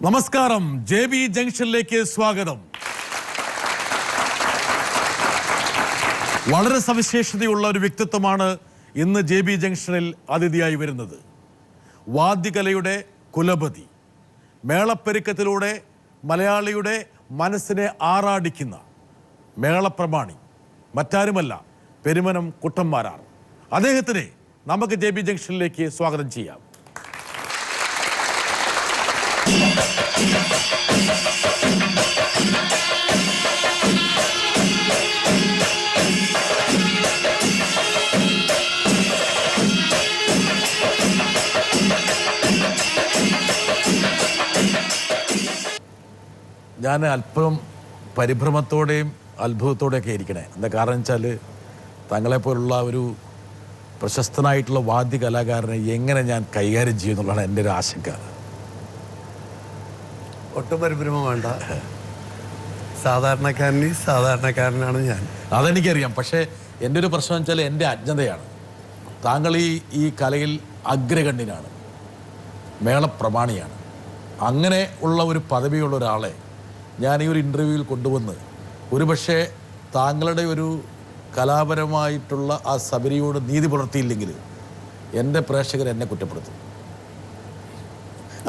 നമസ്കാരം, JB ജംഗ്ഷനിലേക്ക് സ്വാഗതം. വളരെ സവിശേഷതയുള്ള ഒരു വ്യക്തിത്വമാണ് ഇന്ന് JB ജംഗ്ഷനിൽ അതിഥിയായി വരുന്നത്. വാദ്യകലയുടെ കുലപതി, മേളപ്പെരുക്കത്തിലൂടെ മലയാളിയുടെ മനസ്സിനെ ആറാടിക്കുന്ന മേളപ്രമാണി മറ്റാരുമല്ല, പെരുമനം കുട്ടന്മാരാർ. അദ്ദേഹത്തിനെ നമുക്ക് JB ജംഗ്ഷനിലേക്ക് സ്വാഗതം ചെയ്യാം. ഞാൻ അല്പം പരിഭ്രമത്തോടെയും അത്ഭുതത്തോടെയൊക്കെ ഇരിക്കണേ. എന്താ കാരണം വെച്ചാൽ തങ്ങളെപ്പോലുള്ള ഒരു പ്രശസ്തനായിട്ടുള്ള വാദ്യ കലാകാരനെ എങ്ങനെ ഞാൻ കൈകാര്യം ചെയ്യുമെന്നുള്ളതാണ് എൻ്റെ ഒരു ആശങ്ക. ഒട്ടും പരിഭ്രമം വേണ്ട. സാധാരണക്കാരനാണ് ഞാൻ. അതെനിക്കറിയാം. പക്ഷേ എൻ്റെ ഒരു പ്രശ്നം വെച്ചാൽ എൻ്റെ അജ്ഞതയാണ്. താങ്കൾ ഈ കലയിൽ അഗ്രഗണ്യനാണ്, മേളപ്രമാണിയാണ്. അങ്ങനെ ഉള്ള ഒരു പദവിയുള്ള ഒരാളെ ഞാൻ ഈ ഒരു ഇൻ്റർവ്യൂവിൽ കൊണ്ടുവന്ന് ഒരുപക്ഷെ താങ്കളുടെ ഒരു കലാപരമായിട്ടുള്ള ആ സബരിയോട് നീതി പുലർത്തിയില്ലെങ്കിൽ എൻ്റെ പ്രേക്ഷകർ എന്നെ കുറ്റപ്പെടുത്തും.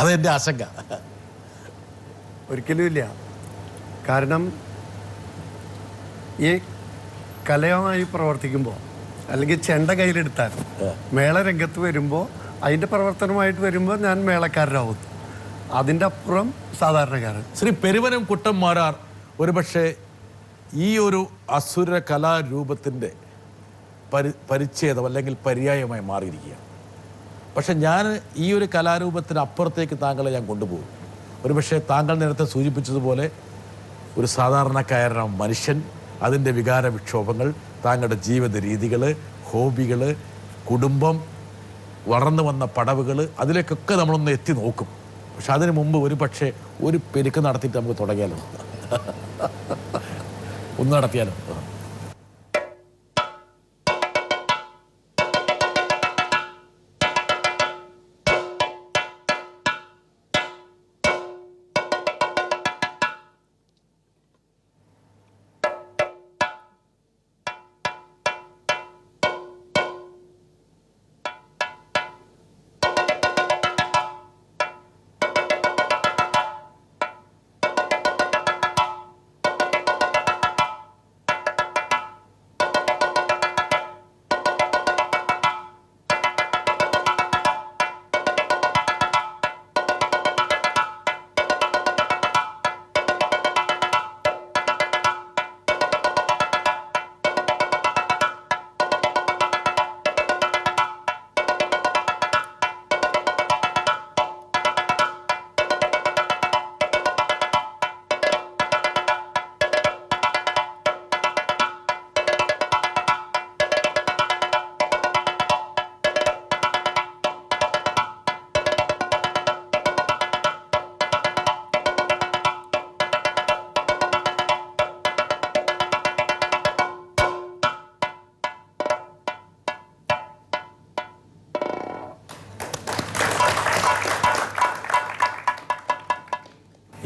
അതെൻ്റെ ആശങ്ക. ഒരിക്കലുമില്ല. കാരണം ഈ കലയുമായി പ്രവർത്തിക്കുമ്പോൾ അല്ലെങ്കിൽ ചെണ്ട കയ്യിലെടുത്താൽ മേളരംഗത്ത് വരുമ്പോൾ അതിൻ്റെ പ്രവർത്തനമായിട്ട് വരുമ്പോൾ ഞാൻ മേളക്കാരനാവും. അതിൻ്റെ അപ്പുറം സാധാരണക്കാരൻ. ശ്രീ പെരുവനം കുട്ടന്മാരാർ ഒരുപക്ഷെ ഈ ഒരു അസുര കലാരൂപത്തിൻ്റെ പരിച്ഛേദം അല്ലെങ്കിൽ പര്യായമായി മാറിയിരിക്കുകയാണ്. പക്ഷെ ഞാൻ ഈ ഒരു കലാരൂപത്തിന് അപ്പുറത്തേക്ക് താങ്കളെ ഞാൻ കൊണ്ടുപോകും. ഒരുപക്ഷെ താങ്കൾ നേരത്തെ സൂചിപ്പിച്ചതുപോലെ ഒരു സാധാരണക്കാരനായ മനുഷ്യൻ, അതിൻ്റെ വികാര വിക്ഷോഭങ്ങൾ, താങ്കളുടെ ജീവിത രീതികൾ, ഹോബികൾ, കുടുംബം, വളർന്നു വന്ന പടവുകൾ, അതിലേക്കൊക്കെ നമ്മളൊന്ന് എത്തി നോക്കും. പക്ഷെ അതിനു മുമ്പ് ഒരുപക്ഷെ ഒരു പെരുക്ക് നടത്തിയിട്ട് നമുക്ക് തുടങ്ങിയാലോ? ഒന്ന് നടത്തിയാലോ?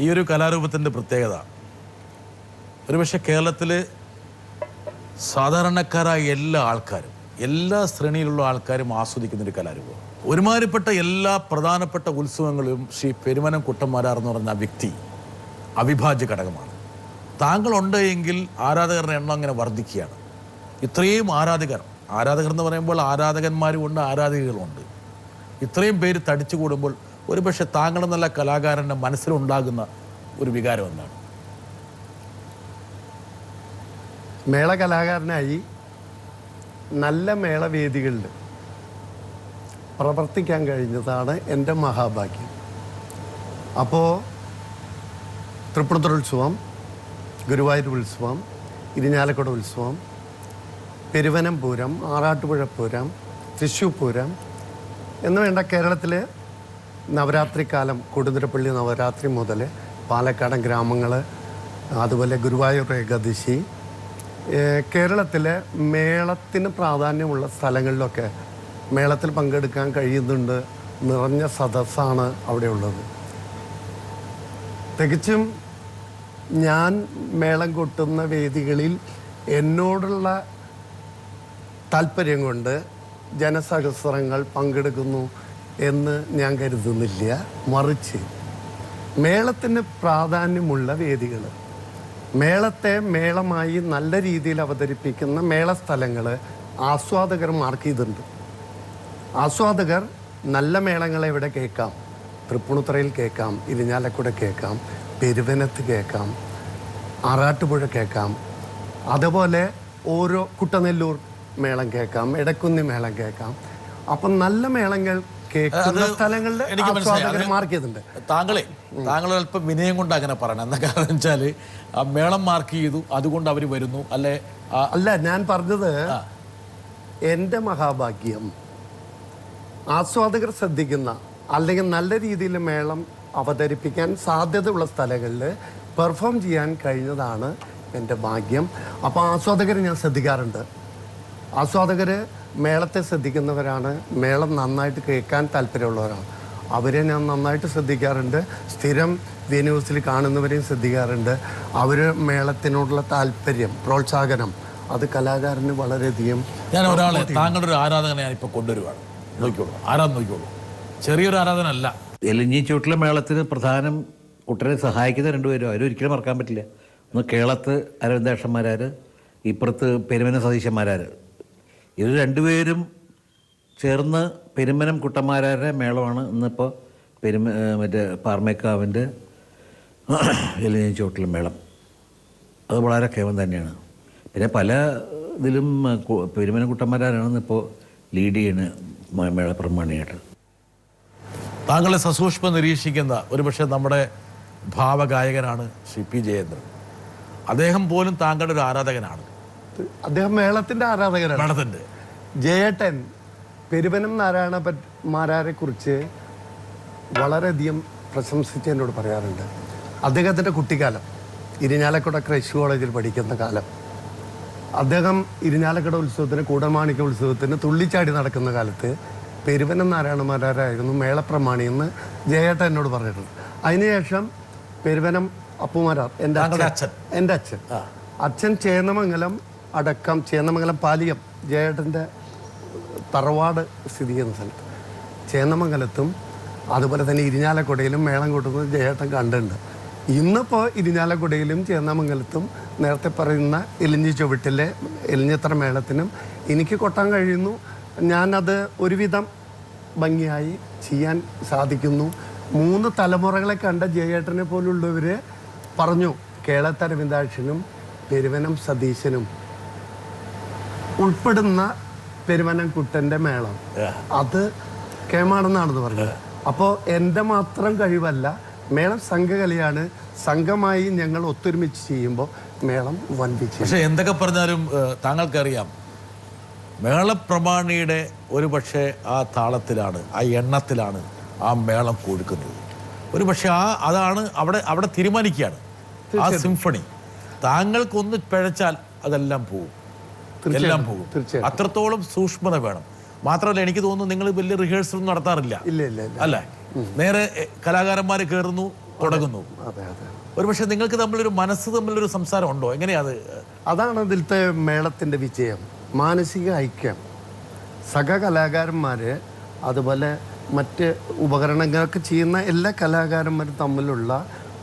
ഈ ഒരു കലാരൂപത്തിൻ്റെ പ്രത്യേകത ഒരുപക്ഷെ കേരളത്തിൽ സാധാരണക്കാരായ എല്ലാ ആൾക്കാരും, എല്ലാ ശ്രേണിയിലുള്ള ആൾക്കാരും ആസ്വദിക്കുന്നൊരു കലാരൂപം. ഒരുമാതിരിപ്പെട്ട എല്ലാ പ്രധാനപ്പെട്ട ഉത്സവങ്ങളിലും ശ്രീ പെരുമനം കുട്ടന്മാരാർ എന്ന് പറഞ്ഞ വ്യക്തി അവിഭാജ്യ ഘടകമാണ്. താങ്കളുണ്ട് എങ്കിൽ ആരാധകരുടെ എണ്ണം അങ്ങനെ വർദ്ധിക്കുകയാണ്. ഇത്രയും ആരാധകർ എന്ന് പറയുമ്പോൾ ആരാധകന്മാരും ഉണ്ട്, ആരാധികകളുണ്ട്. ഇത്രയും പേര് തടിച്ചു കൂടുമ്പോൾ ഒരുപക്ഷെ താങ്കൾ നല്ല കലാകാരൻ്റെ മനസ്സിലുണ്ടാകുന്ന ഒരു വികാരം എന്താണ്? മേള കലാകാരനായി നല്ല മേളവേദികളിൽ പ്രവർത്തിക്കാൻ കഴിഞ്ഞതാണ് എൻ്റെ മഹാഭാഗ്യം. അപ്പോൾ തൃപ്പൂണിത്തുറ ഉത്സവം, ഗുരുവായൂർ ഉത്സവം, ഇരിഞ്ഞാലക്കുട ഉത്സവം, പെരുവനം പൂരം, ആറാട്ടുപുഴ പൂരം, തൃശ്ശൂർ പൂരം എന്ന് വേണ്ട കേരളത്തിൽ നവരാത്രിക്കാലം, കൊടുതിരപ്പള്ളി നവരാത്രി മുതൽ പാലക്കാടൻ ഗ്രാമങ്ങൾ, അതുപോലെ ഗുരുവായൂർ ഏകാദശി, കേരളത്തിലെ മേളത്തിന് പ്രാധാന്യമുള്ള സ്ഥലങ്ങളിലൊക്കെ മേളത്തിൽ പങ്കെടുക്കാൻ കഴിയുന്നുണ്ട്. നിറഞ്ഞ സദസ്സാണ് അവിടെ ഉള്ളത്. തികച്ചും ഞാൻ മേളം കൊട്ടുന്ന വേദികളിൽ എന്നോടുള്ള താല്പര്യം കൊണ്ട് ജനസഹസ്രങ്ങൾ പങ്കെടുക്കുന്നു എന്ന് ഞാൻ കരുതുന്നില്ല. മറിച്ച് മേളത്തിന് പ്രാധാന്യമുള്ള വേദികൾ, മേളത്തെ മേളമായി നല്ല രീതിയിൽ അവതരിപ്പിക്കുന്ന മേളസ്ഥലങ്ങൾ ആസ്വാദകർ മാർക്ക് ചെയ്തിട്ടുണ്ട്. ആസ്വാദകർ നല്ല മേളങ്ങളെ ഇവിടെ കേൾക്കാം. തൃപ്പൂണിത്തുറയിൽ കേൾക്കാം, ഇരിഞ്ഞാലക്കുട കേൾക്കാം, പെരുവനത്ത് കേൾക്കാം, ആറാട്ടുപുഴ കേൾക്കാം, അതുപോലെ ഓരോ കുട്ടനെല്ലൂർ മേളം കേൾക്കാം, എടക്കുന്നി മേളം കേൾക്കാം. അപ്പം നല്ല മേളങ്ങൾ കേൾക്കുന്ന സ്ഥലങ്ങളിൽ ആസ്വാദകർ മാർക്ക് ചെയ്തിട്ടുണ്ട്. താങ്കൾ അല്പം വിനയം കൊണ്ട് അങ്ങനെ പറയണം. എന്താ കാരണം വെച്ചാൽ ആ മേളം മാർക്ക് ചെയ്തു, അതുകൊണ്ട് അവർ വരുന്നു അല്ലെ? അല്ല, ഞാൻ പറഞ്ഞത് എൻ്റെ മഹാഭാഗ്യം ആസ്വാദകർ ശ്രദ്ധിക്കുന്ന അല്ലെങ്കിൽ നല്ല രീതിയിൽ മേളം അവതരിപ്പിക്കാൻ സാധ്യതയുള്ള സ്ഥലങ്ങളിൽ പെർഫോം ചെയ്യാൻ കഴിഞ്ഞതാണ് എൻ്റെ ഭാഗ്യം. അപ്പോൾ ആസ്വാദകർ ഞാൻ ശ്രദ്ധിക്കാറുണ്ട്. ആസ്വാദകർ മേളത്തെ ശ്രദ്ധിക്കുന്നവരാണ്, മേളം നന്നായിട്ട് കേൾക്കാൻ താല്പര്യമുള്ളവരാണ്. അവരെ ഞാൻ നന്നായിട്ട് ശ്രദ്ധിക്കാറുണ്ട്. സ്ഥിരം വെന്യൂസിൽ കാണുന്നവരെയും ശ്രദ്ധിക്കാറുണ്ട്. അവർ മേളത്തിനോടുള്ള താല്പര്യം, പ്രോത്സാഹനം, അത് കലാകാരന് വളരെയധികം. ഞാൻ ഒരാളെ, താങ്കളുടെ ഒരു ആരാധകനെ ഞാൻ ഇപ്പോൾ കൊണ്ടുവരുവാണ്. നോക്കിക്കോളൂ, ആരാധന നോക്കിക്കോളൂ. ചെറിയൊരു ആരാധന അല്ല. എലിഞ്ഞി ചൂട്ടിലെ മേളത്തിന് പ്രധാനം കുട്ടനെ സഹായിക്കുന്ന രണ്ടുപേരും, അവരും ഒരിക്കലും മറക്കാൻ പറ്റില്ല. ഒന്ന് കേളത്ത് അരവിന്ദാക്ഷന്മാരാർ, ഇപ്പുറത്ത് പെരുമന സതീശന്മാരാർ. ഇത് രണ്ടുപേരും ചേർന്ന് പെരുമനം കുട്ടന്മാരാരുടെ മേളമാണ് ഇന്നിപ്പോൾ മറ്റേ പാർമേക്കാവിൻ്റെ എലിഞ്ഞി ചൂട്ടിലെ മേളം. അത് വളരെ കേവലം തന്നെയാണ്. പിന്നെ പല ഇതിലും പെരുമനം കുട്ടന്മാരാണ് ഇപ്പോൾ ലീഡ് ചെയ്യുന്ന മേള പ്രമാണിയായിട്ട്. താങ്കളെ സസൂക്ഷ്മം നിരീക്ഷിക്കുന്ന ഒരുപക്ഷെ നമ്മുടെ ഭാവഗായകനാണ് ശ്രീ പി ജയേന്ദ്രൻ. അദ്ദേഹം പോലും താങ്കളുടെ ഒരു ആരാധകനാണ്. അദ്ദേഹം മേളത്തിന്റെ ആരാധകനാണ്. മേളത്തിന്റെ ജയേട്ടൻ പെരുവനം നാരായണമാരാരെ കുറിച്ച് വളരെയധികം പ്രശംസിച്ച് എന്നോട് പറയാറുണ്ട്. അദ്ദേഹത്തിൻ്റെ കുട്ടിക്കാലം, ഇരിഞ്ഞാലക്കുട ക്രൈസ്റ്റ് കോളേജിൽ പഠിക്കുന്ന കാലം, അദ്ദേഹം ഇരിഞ്ഞാലക്കുട ഉത്സവത്തിന്, കൂടമാണിക്ക ഉത്സവത്തിന് തുള്ളിച്ചാടി നടക്കുന്ന കാലത്ത് പെരുവനം നാരായണമാരായിരുന്നു മേളപ്രമാണി എന്ന് ജയേട്ടൻ എന്നോട് പറഞ്ഞിട്ടുണ്ട്. അതിനുശേഷം പെരുവനം അപ്പുമാരാർ, എൻ്റെ അച്ഛൻ ചേന്നമംഗലം അടക്കം, ചേന്നമംഗലം പാലിയം ജയേട്ടൻ്റെ തറവാട് സ്ഥിതി ചെയ്യുന്ന സ്ഥലത്ത്, ചേന്നമംഗലത്തും അതുപോലെ തന്നെ ഇരിഞ്ഞാലക്കുടയിലും മേളം കൊട്ടുന്നത് ജയേട്ടൻ കണ്ടിട്ടുണ്ട്. ഇന്നിപ്പോൾ ഇരിഞ്ഞാലക്കുടയിലും ചേന്നമംഗലത്തും നേരത്തെ പറയുന്ന എലിഞ്ഞി ചുവട്ടിലെ എലിഞ്ഞിത്ര മേളത്തിനും എനിക്ക് കൊട്ടാൻ കഴിയുന്നു. ഞാനത് ഒരുവിധം ഭംഗിയായി ചെയ്യാൻ സാധിക്കുന്നു. 3 തലമുറകളെ കണ്ട ജയേട്ടനെ പോലുള്ളവർ പറഞ്ഞു, കേളത്ത് അരവിന്ദാക്ഷനും പെരുവനം സതീശനും ഉൾപ്പെടുന്ന പെരുവനം കുട്ടൻ്റെ മേളം അത് കേമാണെന്നാണെന്ന് പറഞ്ഞത്. അപ്പോൾ എൻ്റെ മാത്രം കഴിവല്ല, മേളം സംഘകലയാണ്. സംഘമായി ഞങ്ങൾ ഒത്തൊരുമിച്ച് ചെയ്യുമ്പോൾ മേളം വൻപിച്ചു. പക്ഷെ എന്തൊക്കെ പറഞ്ഞാലും താങ്കൾക്കറിയാം, മേളപ്രമാണിയുടെ ഒരു പക്ഷേ ആ താളത്തിലാണ്, ആ എണ്ണത്തിലാണ് ആ മേളം കൊടുക്കുന്നത്. ഒരു പക്ഷെ അതാണ് അവിടെ തീരുമാനിക്കുകയാണ് ആ സിംഫണി. താങ്കൾക്കൊന്ന് പിഴച്ചാൽ അതെല്ലാം പോകും, എല്ലാം പോകും. അത്രത്തോളം സൂക്ഷ്മത വേണം. മാത്രമല്ല, എനിക്ക് തോന്നുന്നു നിങ്ങൾ വലിയ റിഹേഴ്സൽ ഒന്നും നടത്താറില്ല അല്ലേ? നേരെ കലാകാരന്മാർ കയറുന്നു, തുടങ്ങുന്നു. ഒരുപക്ഷെ നിങ്ങൾക്ക് തമ്മിലൊരു സംസാരം ഉണ്ടോ? എങ്ങനെയാത്? അതാണ് അതിലത്തെ മേളത്തിന്റെ വിജയം, മാനസിക ഐക്യം. സഹകലാകാരന്മാർ അതുപോലെ മറ്റ് ഉപകരണങ്ങളൊക്കെ ചെയ്യുന്ന എല്ലാ കലാകാരന്മാരും തമ്മിലുള്ള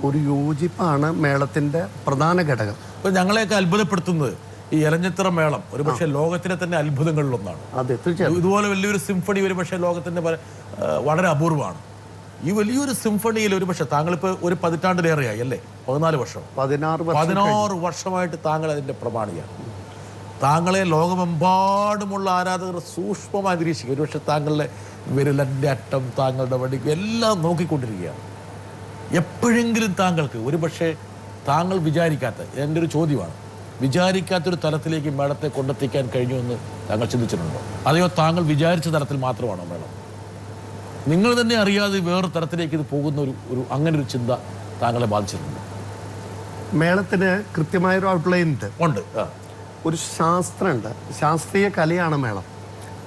ഒരു യോജിപ്പാണ് മേളത്തിന്റെ പ്രധാന ഘടകം. ഇപ്പൊ ഞങ്ങളെയൊക്കെ അത്ഭുതപ്പെടുത്തുന്നത് ഈ എലഞ്ഞിത്തറ മേളം ഒരുപക്ഷെ ലോകത്തിലെ തന്നെ അത്ഭുതങ്ങളിലൊന്നാണ്. അതെ, തീർച്ചയായും. ഇതുപോലെ വലിയൊരു സിംഫണി ഒരുപക്ഷെ ലോകത്തിന്റെ വളരെ അപൂർവമാണ്. ഈ വലിയൊരു സിംഫണിയിൽ ഒരുപക്ഷെ താങ്കളിപ്പോൾ ഒരു 10 പതിറ്റാണ്ടിലേറെയായി അല്ലേ? 14 വർഷം, 16 വർഷമായിട്ട് താങ്കൾ അതിന്റെ പ്രമാണിയാണ്. താങ്കളെ ലോകമെമ്പാടുമുള്ള ആരാധകർ സൂക്ഷ്മമായി നിരീക്ഷിക്കും. ഒരുപക്ഷെ താങ്കളുടെ വിരലൻ്റെ അറ്റം, താങ്കളുടെ വടിക്കും എല്ലാം നോക്കിക്കൊണ്ടിരിക്കുകയാണ്. എപ്പോഴെങ്കിലും താങ്കൾക്ക് ഒരുപക്ഷെ താങ്കൾ വിചാരിക്കാത്ത, എൻ്റെ ഒരു ചോദ്യമാണ്, വിചാരിക്കാത്തൊരു തലത്തിലേക്ക് മേളത്തെ കൊണ്ടെത്തിക്കാൻ കഴിഞ്ഞു എന്ന് താങ്കൾ ചിന്തിച്ചിട്ടുണ്ടോ? അതെയോ താങ്കൾ വിചാരിച്ച തലത്തിൽ മാത്രമാണോ മേളം? നിങ്ങൾ തന്നെ അറിയാതെ വേറൊരു തരത്തിലേക്ക് ഇത് പോകുന്ന ഒരു അങ്ങനെ ഒരു ചിന്ത താങ്കളെ ബാധിച്ചിട്ടുണ്ട്? മേളത്തിന് കൃത്യമായൊരു ഔട്ട്ലൈൻ ഉണ്ട്. ഒരു ശാസ്ത്രമുണ്ട്, ശാസ്ത്രീയ കലയാണ് മേളം.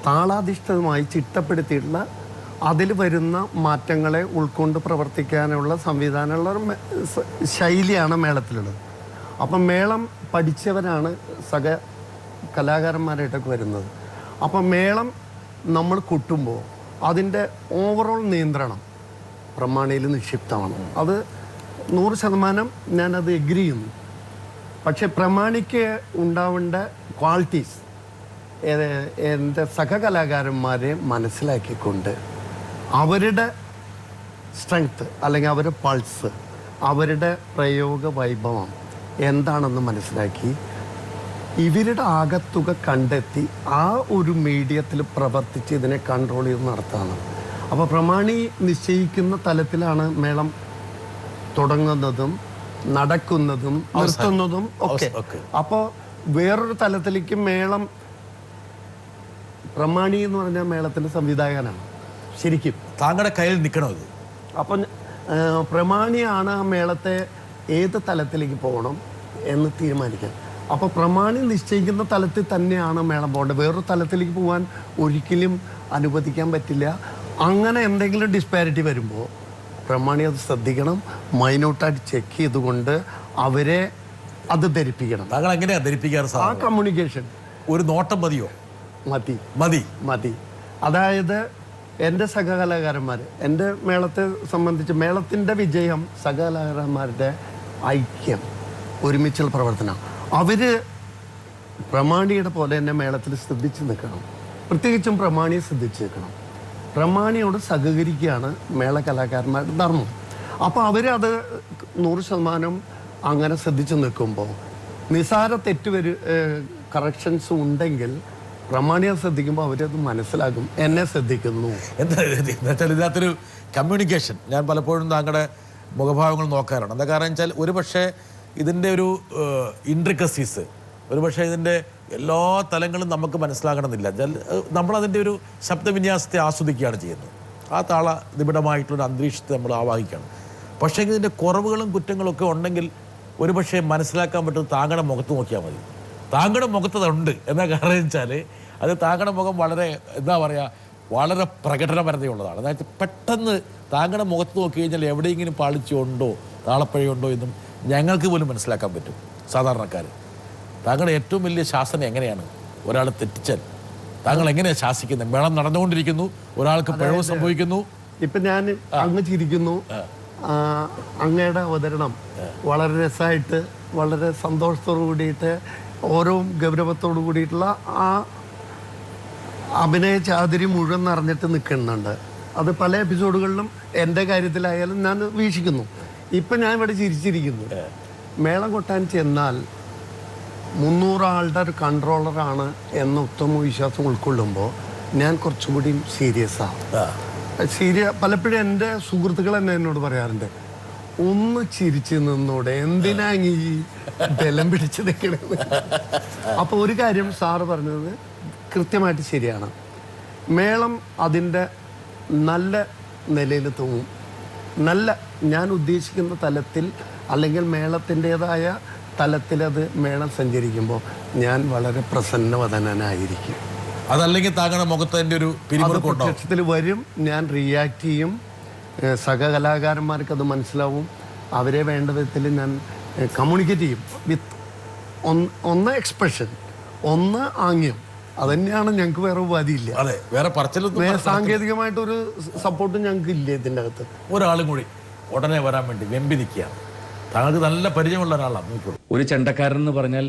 താളാധിഷ്ഠിതമായി ചിട്ടപ്പെടുത്തിയിട്ടുള്ള അതിൽ വരുന്ന മാറ്റങ്ങളെ ഉൾക്കൊണ്ട് പ്രവർത്തിക്കാനുള്ള സംവിധാനമുള്ള ഒരു ശൈലിയാണ് മേളത്തിലുള്ളത്. അപ്പം മേളം പഠിച്ചവരാണ് കലാകാരന്മാരായിട്ടൊക്കെ വരുന്നത്. അപ്പം മേളം നമ്മൾ കൊട്ടുമ്പോൾ അതിൻ്റെ ഓവറോൾ നിയന്ത്രണം പ്രമാണിയിൽ നിക്ഷിപ്തമാണ്. അത് 100% ഞാനത് എഗ്രി ചെയ്യുന്നു. പക്ഷെ പ്രമാണിക്ക് ഉണ്ടാവേണ്ട ക്വാളിറ്റീസ് എൻ്റെ സഹകലാകാരന്മാരെ മനസ്സിലാക്കിക്കൊണ്ട് അവരുടെ സ്ട്രെങ്ത് അല്ലെങ്കിൽ അവരുടെ പൾസ്, അവരുടെ പ്രയോഗ വൈഭവം എന്താണെന്ന് മനസ്സിലാക്കി ഇവരുടെ ആകത്തുക കണ്ടെത്തി ആ ഒരു മീഡിയത്തിൽ പ്രവർത്തിച്ച് ഇതിനെ കൺട്രോൾ ചെയ്ത് നടത്താണ്. അപ്പോൾ പ്രമാണി നിശ്ചയിക്കുന്ന തലത്തിലാണ് മേളം തുടങ്ങുന്നതും നടക്കുന്നതും നിർത്തുന്നതും ഒക്കെ. അപ്പോൾ വേറൊരു തലത്തിലേക്ക് മേളം, പ്രമാണി എന്ന് പറഞ്ഞാൽ മേളത്തിൻ്റെ സംവിധായകനാണ് ശരിക്കും. താങ്കളുടെ കയ്യിൽ നിൽക്കണം ഇത്. അപ്പം പ്രമാണിയാണ് ആ മേളത്തെ ഏത് തലത്തിലേക്ക് പോകണം എന്ന് തീരുമാനിക്കുക. അപ്പോൾ പ്രമാണി നിശ്ചയിക്കുന്ന തലത്തിൽ തന്നെയാണ് മേളം പോകേണ്ടത്. വേറൊരു തലത്തിലേക്ക് പോകാൻ ഒരിക്കലും അനുവദിക്കാൻ പറ്റില്ല. അങ്ങനെ എന്തെങ്കിലും ഡിസ്പാരിറ്റി വരുമ്പോൾ പ്രമാണി അത് ശ്രദ്ധിക്കണം, മൈന്യൂട്ടായിട്ട് ചെക്ക് ചെയ്തുകൊണ്ട് അവരെ അത് ധരിപ്പിക്കണം. താങ്കൾ എങ്ങനെയാണ് ധരിപ്പിക്കാറ്? ആ കമ്മ്യൂണിക്കേഷൻ ഒരു നോട്ടം മതിയോ? മതി മതി മതി അതായത് എൻ്റെ സഹകലാകാരന്മാർ, എൻ്റെ മേളത്തെ സംബന്ധിച്ച് മേളത്തിൻ്റെ വിജയം സഹകലാകാരന്മാരുടെ ഐക്യം, ഒരുമിച്ചുള്ള പ്രവർത്തനം. അവർ പ്രമാണിയുടെ പോലെ തന്നെ മേളത്തിൽ ശ്രദ്ധിച്ച് നിൽക്കണം. പ്രത്യേകിച്ചും പ്രമാണിയെ ശ്രദ്ധിച്ച് നിൽക്കണം. പ്രമാണിയോട് സഹകരിക്കുകയാണ് മേള കലാകാരന്മാരുടെ ധർമ്മം. അപ്പോൾ അവരത് 100% അങ്ങനെ ശ്രദ്ധിച്ച് നിൽക്കുമ്പോൾ നിസാര കറക്ഷൻസ് ഉണ്ടെങ്കിൽ പ്രമാണിയെ ശ്രദ്ധിക്കുമ്പോൾ അവരത് മനസ്സിലാകും, എന്നെ ശ്രദ്ധിക്കുന്നു. എന്താ ഇതിനകത്തൊരു കമ്മ്യൂണിക്കേഷൻ ഞാൻ പലപ്പോഴും താങ്കളുടെ മുഖഭാവങ്ങൾ നോക്കാറുണ്ട്. എന്താ കാരണം വെച്ചാൽ ഒരു പക്ഷേ ഇതിൻ്റെ ഒരു ഇൻട്രിക്കസീസ്, ഒരു പക്ഷേ ഇതിൻ്റെ എല്ലാ തലങ്ങളും നമുക്ക് മനസ്സിലാകണമെന്നില്ല. നമ്മളതിൻ്റെ ഒരു ശബ്ദവിന്യാസത്തെ ആസ്വദിക്കുകയാണ് ചെയ്യുന്നത്. ആ താള നിബിഡമായിട്ടുള്ള അന്തരീക്ഷത്തെ നമ്മൾ ആവാഹിക്കുകയാണ്. പക്ഷേ ഇതിൻ്റെ കുറവുകളും കുറ്റങ്ങളും ഒക്കെ ഉണ്ടെങ്കിൽ ഒരു പക്ഷേ മനസ്സിലാക്കാൻ പറ്റുന്നത് താങ്കളുടെ മുഖത്ത് നോക്കിയാൽ മതി. താങ്കളുടെ മുഖത്തതുണ്ട്. എന്താ കാരണം വെച്ചാൽ അത് താങ്കളുടെ മുഖം വളരെ എന്താ പറയുക, വളരെ പ്രകടനപരതയുള്ളതാണ്. അതായത് പെട്ടെന്ന് താങ്കളുടെ മുഖത്ത് നോക്കി കഴിഞ്ഞാൽ എവിടെയെങ്കിലും പാളിച്ചുണ്ടോ താളപ്പഴയുണ്ടോ എന്നും ഞങ്ങൾക്ക് പോലും മനസ്സിലാക്കാൻ പറ്റും സാധാരണക്കാർ. താങ്കളുടെ ഏറ്റവും വലിയ ശാസന എങ്ങനെയാണ്? ഒരാൾ തെറ്റിച്ചാൽ താങ്കൾ എങ്ങനെയാണ് ശാസിക്കുന്നത്? മേളം നടന്നുകൊണ്ടിരിക്കുന്നു, ഒരാൾക്ക് പിഴവ് സംഭവിക്കുന്നു, ഇപ്പം ഞാൻ അങ്ങ് ചിരിക്കുന്നു. അങ്ങയുടെ അവതരണം വളരെ രസമായിട്ട്, വളരെ സന്തോഷത്തോടു കൂടിയിട്ട്, ഓരോ ഗൗരവത്തോടു കൂടിയിട്ടുള്ള ആ അഭിനയ ചാതുരി മുഴുവൻ നിറഞ്ഞിട്ട് നിൽക്കുന്നുണ്ട്. അത് പല എപ്പിസോഡുകളിലും എൻ്റെ കാര്യത്തിലായാലും ഞാൻ വീക്ഷിക്കുന്നു. ഇപ്പം ഞാൻ ഇവിടെ ചിരിച്ചിരിക്കുന്നു. മേളം കൊട്ടാൻ ചെന്നാൽ 300 ആളുടെ ഒരു കൺട്രോളറാണ് എന്ന ഉത്തമ വിശ്വാസം ഉൾക്കൊള്ളുമ്പോൾ ഞാൻ കുറച്ചുകൂടി സീരിയസാണ്. പലപ്പോഴും എൻ്റെ സുഹൃത്തുക്കൾ തന്നെ എന്നോട് പറയാറുണ്ട്, ഒന്ന് ചിരിച്ചു നിന്നൂടെ, എന്തിനാ ഈ ബലം പിടിച്ച് നിൽക്കണത്? അപ്പോൾ ഒരു കാര്യം സാറ് പറഞ്ഞത് കൃത്യമായിട്ട് ശരിയാണ്. മേളം അതിൻ്റെ നല്ല നിലയിൽ തൂങ്ങും. ഞാൻ ഉദ്ദേശിക്കുന്ന തലത്തിൽ അല്ലെങ്കിൽ മേളത്തിൻ്റെതായ തലത്തിലത് മേളം സഞ്ചരിക്കുമ്പോൾ ഞാൻ വളരെ പ്രസന്നവദനായിരിക്കും. അതല്ലെങ്കിൽ താങ്കളുടെ മുഖത്ത് എൻ്റെ ഒരു പ്രത്യക്ഷത്തിൽ വരും. ഞാൻ റിയാക്ട് ചെയ്യും. സഹകലാകാരന്മാർക്ക് അത് മനസ്സിലാവും. അവരെ വേണ്ട വിധത്തിൽ ഞാൻ കമ്മ്യൂണിക്കേറ്റ് ചെയ്യും. ഒന്ന് എക്സ്പ്രഷൻ, ഒന്ന് ആംഗ്യം. അത് തന്നെയാണ് ഞങ്ങൾക്ക്. വേറെ ഉപാധിയില്ല. വേറെ സാങ്കേതികമായിട്ടൊരു സപ്പോർട്ടും ഞങ്ങൾക്ക് ഇല്ല ഇതിൻ്റെ അകത്ത്. ഒരാളും കൂടി ഉടനെ വരാൻ വേണ്ടി വെമ്പി നിൽക്കുകയാണ്. താങ്കൾക്ക് നല്ല പരിചയമുള്ള ഒരാളാണ്. ഒരു ചെണ്ടക്കാരൻ എന്ന് പറഞ്ഞാൽ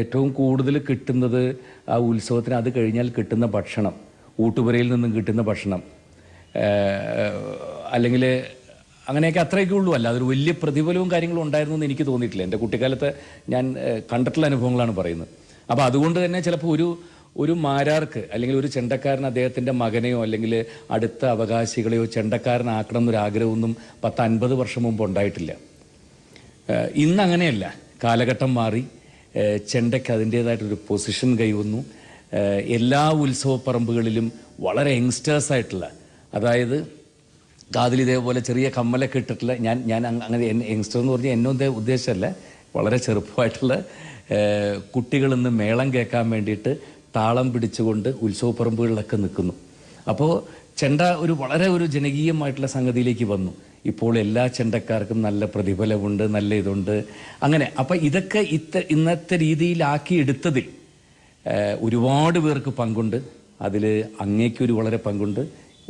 ഏറ്റവും കൂടുതൽ കിട്ടുന്നത് ആ ഉത്സവത്തിന് അത് കഴിഞ്ഞാൽ കിട്ടുന്ന ഭക്ഷണം, ഊട്ടുപുരയിൽ നിന്നും കിട്ടുന്ന ഭക്ഷണം, അല്ലെങ്കിൽ അങ്ങനെയൊക്കെ അത്രയൊക്കെ ഉള്ളൂ. അല്ല അതൊരു വലിയ പ്രതിഫലവും കാര്യങ്ങളും ഉണ്ടായിരുന്നു എന്ന് എനിക്ക് തോന്നിയിട്ടില്ല. എൻ്റെ കുട്ടിക്കാലത്ത് ഞാൻ കണ്ടിട്ടുള്ള അനുഭവങ്ങളാണ് പറയുന്നത്. അപ്പോൾ അതുകൊണ്ട് തന്നെ ചിലപ്പോൾ ഒരു മാരാർക്ക് അല്ലെങ്കിൽ ഒരു ചെണ്ടക്കാരൻ അദ്ദേഹത്തിൻ്റെ മകനെയോ അല്ലെങ്കിൽ അടുത്ത അവകാശികളെയോ ചെണ്ടക്കാരനാക്കണം എന്നൊരാഗ്രഹമൊന്നും 10-50 വർഷം മുമ്പ് ഉണ്ടായിട്ടില്ല. ഇന്നങ്ങനെയല്ല. കാലഘട്ടം മാറി. ചെണ്ടയ്ക്ക് അതിൻ്റേതായിട്ടൊരു പൊസിഷൻ കൈവന്നു. എല്ലാ ഉത്സവപ്പറമ്പുകളിലും വളരെ യങ്സ്റ്റേഴ്സായിട്ടുള്ള, അതായത് കാതിൽ ഇതേപോലെ ചെറിയ കമ്മലൊക്കെ ഇട്ടിട്ടുള്ള, ഞാൻ അങ്ങനെ യങ്സ്റ്റർ എന്ന് പറഞ്ഞാൽ എന്നെ ഉദ്ദേശമല്ല, വളരെ ചെറുപ്പമായിട്ടുള്ള കുട്ടികളിന്ന് മേളം കേൾക്കാൻ വേണ്ടിയിട്ട് താളം പിടിച്ചുകൊണ്ട് ഉത്സവപ്പറമ്പുകളിലൊക്കെ നിൽക്കുന്നു. അപ്പോൾ ചെണ്ട ഒരു വളരെ ഒരു ജനകീയമായിട്ടുള്ള സംഗതിയിലേക്ക് വന്നു. ഇപ്പോൾ എല്ലാ ചെണ്ടക്കാർക്കും നല്ല പ്രതിഫലമുണ്ട്, നല്ല ഇതുണ്ട്, അങ്ങനെ. അപ്പം ഇതൊക്കെ ഇന്നത്തെ രീതിയിലാക്കി എടുത്തതിൽ ഒരുപാട് പേർക്ക് പങ്കുണ്ട്. അതിൽ അങ്ങേക്കൊരു വളരെ പങ്കുണ്ട്,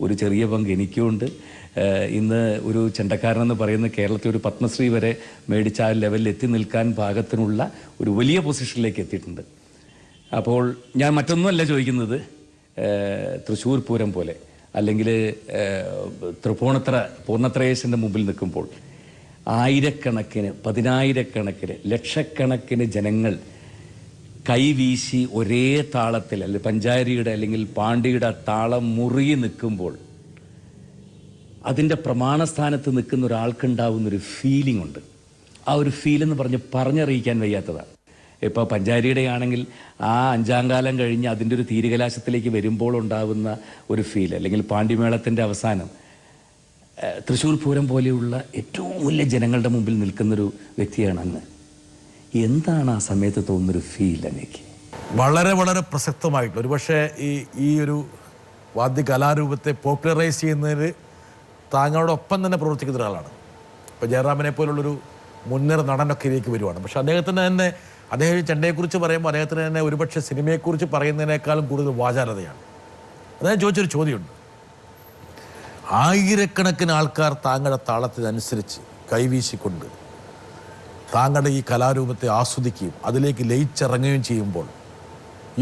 ഒരു ചെറിയ പങ്ക് എനിക്കുമുണ്ട്. ഇന്ന് ഒരു ചെണ്ടക്കാരനെന്ന് പറയുന്ന കേരളത്തിൽ ഒരു പത്മശ്രീ വരെ മേടിച്ച ആ ലെവലിൽ എത്തി നിൽക്കാൻ പാകത്തിനുള്ള ഒരു വലിയ പൊസിഷനിലേക്ക് എത്തിയിട്ടുണ്ട്. അപ്പോൾ ഞാൻ മറ്റൊന്നുമല്ല ചോദിക്കുന്നത്, തൃശ്ശൂർ പൂരം പോലെ അല്ലെങ്കിൽ പൂർണ്ണത്രയേശൻ്റെ മുമ്പിൽ നിൽക്കുമ്പോൾ ആയിരക്കണക്കിന്, പതിനായിരക്കണക്കിന്, ലക്ഷക്കണക്കിന് ജനങ്ങൾ കൈവീശി ഒരേ താളത്തിൽ, അല്ലെങ്കിൽ പഞ്ചാരിയുടെ അല്ലെങ്കിൽ പാണ്ടിയുടെ താളം മുറുകി നിൽക്കുമ്പോൾ അതിൻ്റെ പ്രമാണസ്ഥാനത്ത് നിൽക്കുന്ന ഒരാൾക്കുണ്ടാവുന്നൊരു ഫീലിംഗ് ഉണ്ട്. ആ ഒരു ഫീലെന്ന് പറഞ്ഞറിയിക്കാൻ വയ്യാത്തതാണ്. ഇപ്പോൾ പഞ്ചാരിയുടെ ആണെങ്കിൽ ആ 5-ാം കാലം കഴിഞ്ഞ് അതിൻ്റെ ഒരു തീരകലാശത്തിലേക്ക് വരുമ്പോൾ ഉണ്ടാകുന്ന ഒരു ഫീൽ, അല്ലെങ്കിൽ പാണ്ടിമേളത്തിൻ്റെ അവസാനം, തൃശ്ശൂർ പൂരം പോലെയുള്ള ഏറ്റവും വലിയ ജനങ്ങളുടെ മുമ്പിൽ നിൽക്കുന്നൊരു വ്യക്തിയാണ് അങ്ങ്. എന്താണ് ആ സമയത്ത് തോന്നുന്നൊരു ഫീൽ അങ്ങേക്ക്? വളരെ വളരെ പ്രസക്തമായിട്ടുള്ള ഒരുപക്ഷെ ഈ ഒരു വാദ്യ കലാരൂപത്തെ പോപ്പുലറൈസ് ചെയ്യുന്നതിൽ താങ്കളോടൊപ്പം തന്നെ പ്രവർത്തിക്കുന്ന ഒരാളാണ്. ഇപ്പോൾ ജയറാമിനെ പോലുള്ളൊരു മുൻനിര നടനൊക്കെ ഇതിലേക്ക് വരുവാണ്. പക്ഷെ അദ്ദേഹം ചെണ്ടയെക്കുറിച്ച് പറയുമ്പോൾ അദ്ദേഹത്തിന് തന്നെ ഒരുപക്ഷെ സിനിമയെക്കുറിച്ച് പറയുന്നതിനേക്കാളും കൂടുതൽ വാചാലതയാണ്. അദ്ദേഹം ചോദിച്ചൊരു ചോദ്യമുണ്ട്. ആയിരക്കണക്കിന് ആൾക്കാർ താങ്കളുടെ താളത്തിനനുസരിച്ച് കൈവീശിക്കൊണ്ട് താങ്കളുടെ ഈ കലാരൂപത്തെ ആസ്വദിക്കുകയും അതിലേക്ക് ലയിച്ചിറങ്ങുകയും ചെയ്യുമ്പോൾ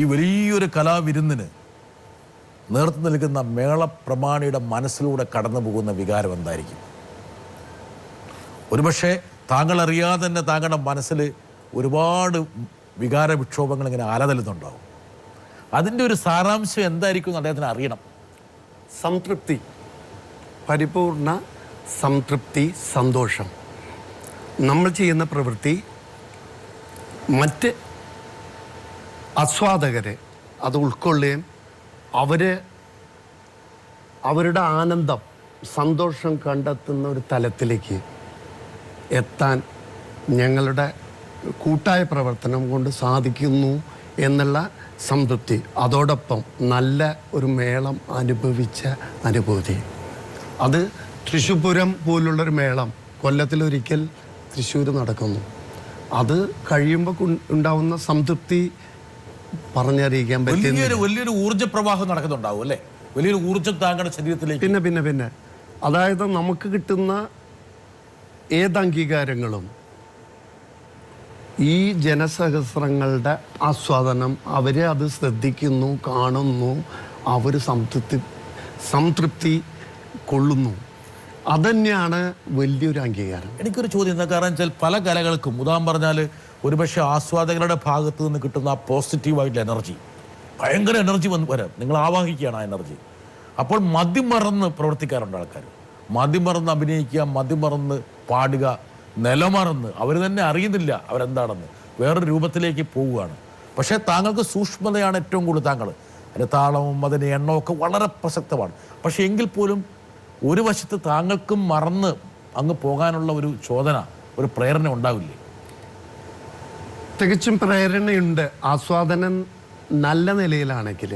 ഈ വലിയൊരു കലാവിരുന്നിന് നേതൃത്വം നൽകുന്ന മേളപ്രമാണിയുടെ മനസ്സിലൂടെ കടന്നു പോകുന്ന വികാരം എന്തായിരിക്കും? ഒരുപക്ഷെ താങ്കൾ അറിയാതെ തന്നെ താങ്കളുടെ മനസ്സിൽ ഒരുപാട് വികാര വിക്ഷോഭങ്ങൾ ഇങ്ങനെ അലതല്ലുന്നുണ്ടാവും. അതിൻ്റെ ഒരു സാരാംശം എന്തായിരിക്കും എന്ന് അദ്ദേഹത്തിന് അറിയണം. സംതൃപ്തി, പരിപൂർണ സംതൃപ്തി, സന്തോഷം. നമ്മൾ ചെയ്യുന്ന പ്രവൃത്തി മറ്റ് ആസ്വാദകരെ അത് ഉൾക്കൊള്ളുകയും അവരുടെ ആനന്ദം, സന്തോഷം കണ്ടെത്തുന്ന ഒരു തലത്തിലേക്ക് എത്താൻ ഞങ്ങളുടെ കൂട്ടായ പ്രവർത്തനം കൊണ്ട് സാധിക്കുന്നു എന്നുള്ള സംതൃപ്തി, അതോടൊപ്പം നല്ല ഒരു മേളം അനുഭവിച്ച അനുഭൂതി. അത് തൃശ്ശൂർ പൂരം പോലുള്ളൊരു മേളം കൊല്ലത്തിലൊരിക്കൽ തൃശ്ശൂർ നടക്കുന്നു. അത് കഴിയുമ്പോൾ ഉണ്ടാവുന്ന സംതൃപ്തി പറഞ്ഞറിയിക്കാൻ പറ്റിയ വലിയൊരു ഊർജ്ജ പ്രവാഹം നടക്കുന്നുണ്ടാവും അല്ലേ? വലിയൊരു ഊർജ്ജം താങ്കളുടെ ശരീരത്തിലേക്ക്. പിന്നെ അതായത് നമുക്ക് കിട്ടുന്ന ഏത് അംഗീകാരങ്ങളും ഈ ജനസഹസ്രങ്ങളുടെ ആസ്വാദനം, അവരെ അത് ശ്രദ്ധിക്കുന്നു, കാണുന്നു, അവർ സംതൃപ്തി കൊള്ളുന്നു. അതന്നെയാണ് വലിയൊരു അംഗീകാരം. എനിക്കൊരു ചോദ്യം എന്താ, കാരണം വെച്ചാൽ പല കലകൾക്കും ഉദാഹരണം പറഞ്ഞാൽ ഒരുപക്ഷെ ആസ്വാദകരുടെ ഭാഗത്ത് നിന്ന് കിട്ടുന്ന ആ പോസിറ്റീവായിട്ടുള്ള എനർജി, ഭയങ്കര എനർജി വരാം, നിങ്ങൾ ആവാഹിക്കുകയാണ് ആ എനർജി. അപ്പോൾ മതിമറന്ന് പ്രവർത്തിക്കാറുണ്ട് ആൾക്കാർ. മതിമറന്ന് അഭിനയിക്കുക, മതിമറന്ന് പാടുക, നിലമറന്ന് അവർ തന്നെ അറിയുന്നില്ല അവരെന്താണെന്ന്, വേറൊരു രൂപത്തിലേക്ക് പോവുകയാണ്. പക്ഷേ താങ്കൾക്ക് സൂക്ഷ്മതയാണ് ഏറ്റവും കൂടുതൽ. താങ്കൾ അതിൻ്റെ താളവും അതിൻ്റെ എണ്ണവും ഒക്കെ വളരെ പ്രസക്തമാണ്. പക്ഷേ എങ്കിൽ പോലും ഒരു വശത്ത് താങ്കൾക്കും മറന്ന് അങ്ങ് പോകാനുള്ള ഒരു ചോദന, ഒരു പ്രേരണ ഉണ്ടാവില്ലേ? തികച്ചും പ്രേരണയുണ്ട്. ആസ്വാദനം നല്ല നിലയിലാണെങ്കിൽ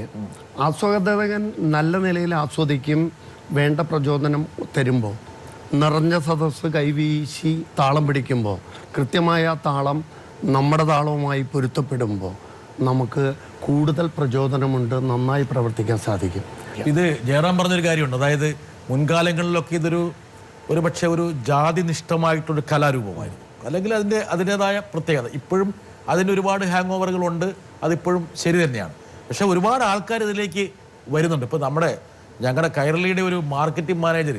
ആസ്വാദകൻ നല്ല നിലയിൽ ആസ്വദിക്കും. വേണ്ട പ്രചോദനം തരുമ്പോൾ, നിറഞ്ഞ സദസ്സ് കൈവീശി താളം പിടിക്കുമ്പോൾ, കൃത്യമായ താളം നമ്മുടെ താളവുമായി പൊരുത്തപ്പെടുമ്പോൾ നമുക്ക് കൂടുതൽ പ്രചോദനമുണ്ട്, നന്നായി പ്രവർത്തിക്കാൻ സാധിക്കും. ഇത് ജയറാം പറഞ്ഞൊരു കാര്യമുണ്ട്. അതായത് മുൻകാലങ്ങളിലൊക്കെ ഒരു പക്ഷേ ഒരു ജാതിനിഷ്ഠമായിട്ടൊരു കലാരൂപമായിരുന്നു, അല്ലെങ്കിൽ അതിൻ്റെതായ പ്രത്യേകത. ഇപ്പോഴും അതിന് ഒരുപാട് ഹാങ് ഓവറുകളുണ്ട്, അതിപ്പോഴും ശരി തന്നെയാണ്. പക്ഷെ ഒരുപാട് ആൾക്കാർ ഇതിലേക്ക് വരുന്നുണ്ട്. ഇപ്പോൾ ഞങ്ങളുടെ കൈരളിയുടെ ഒരു മാർക്കറ്റിംഗ് മാനേജർ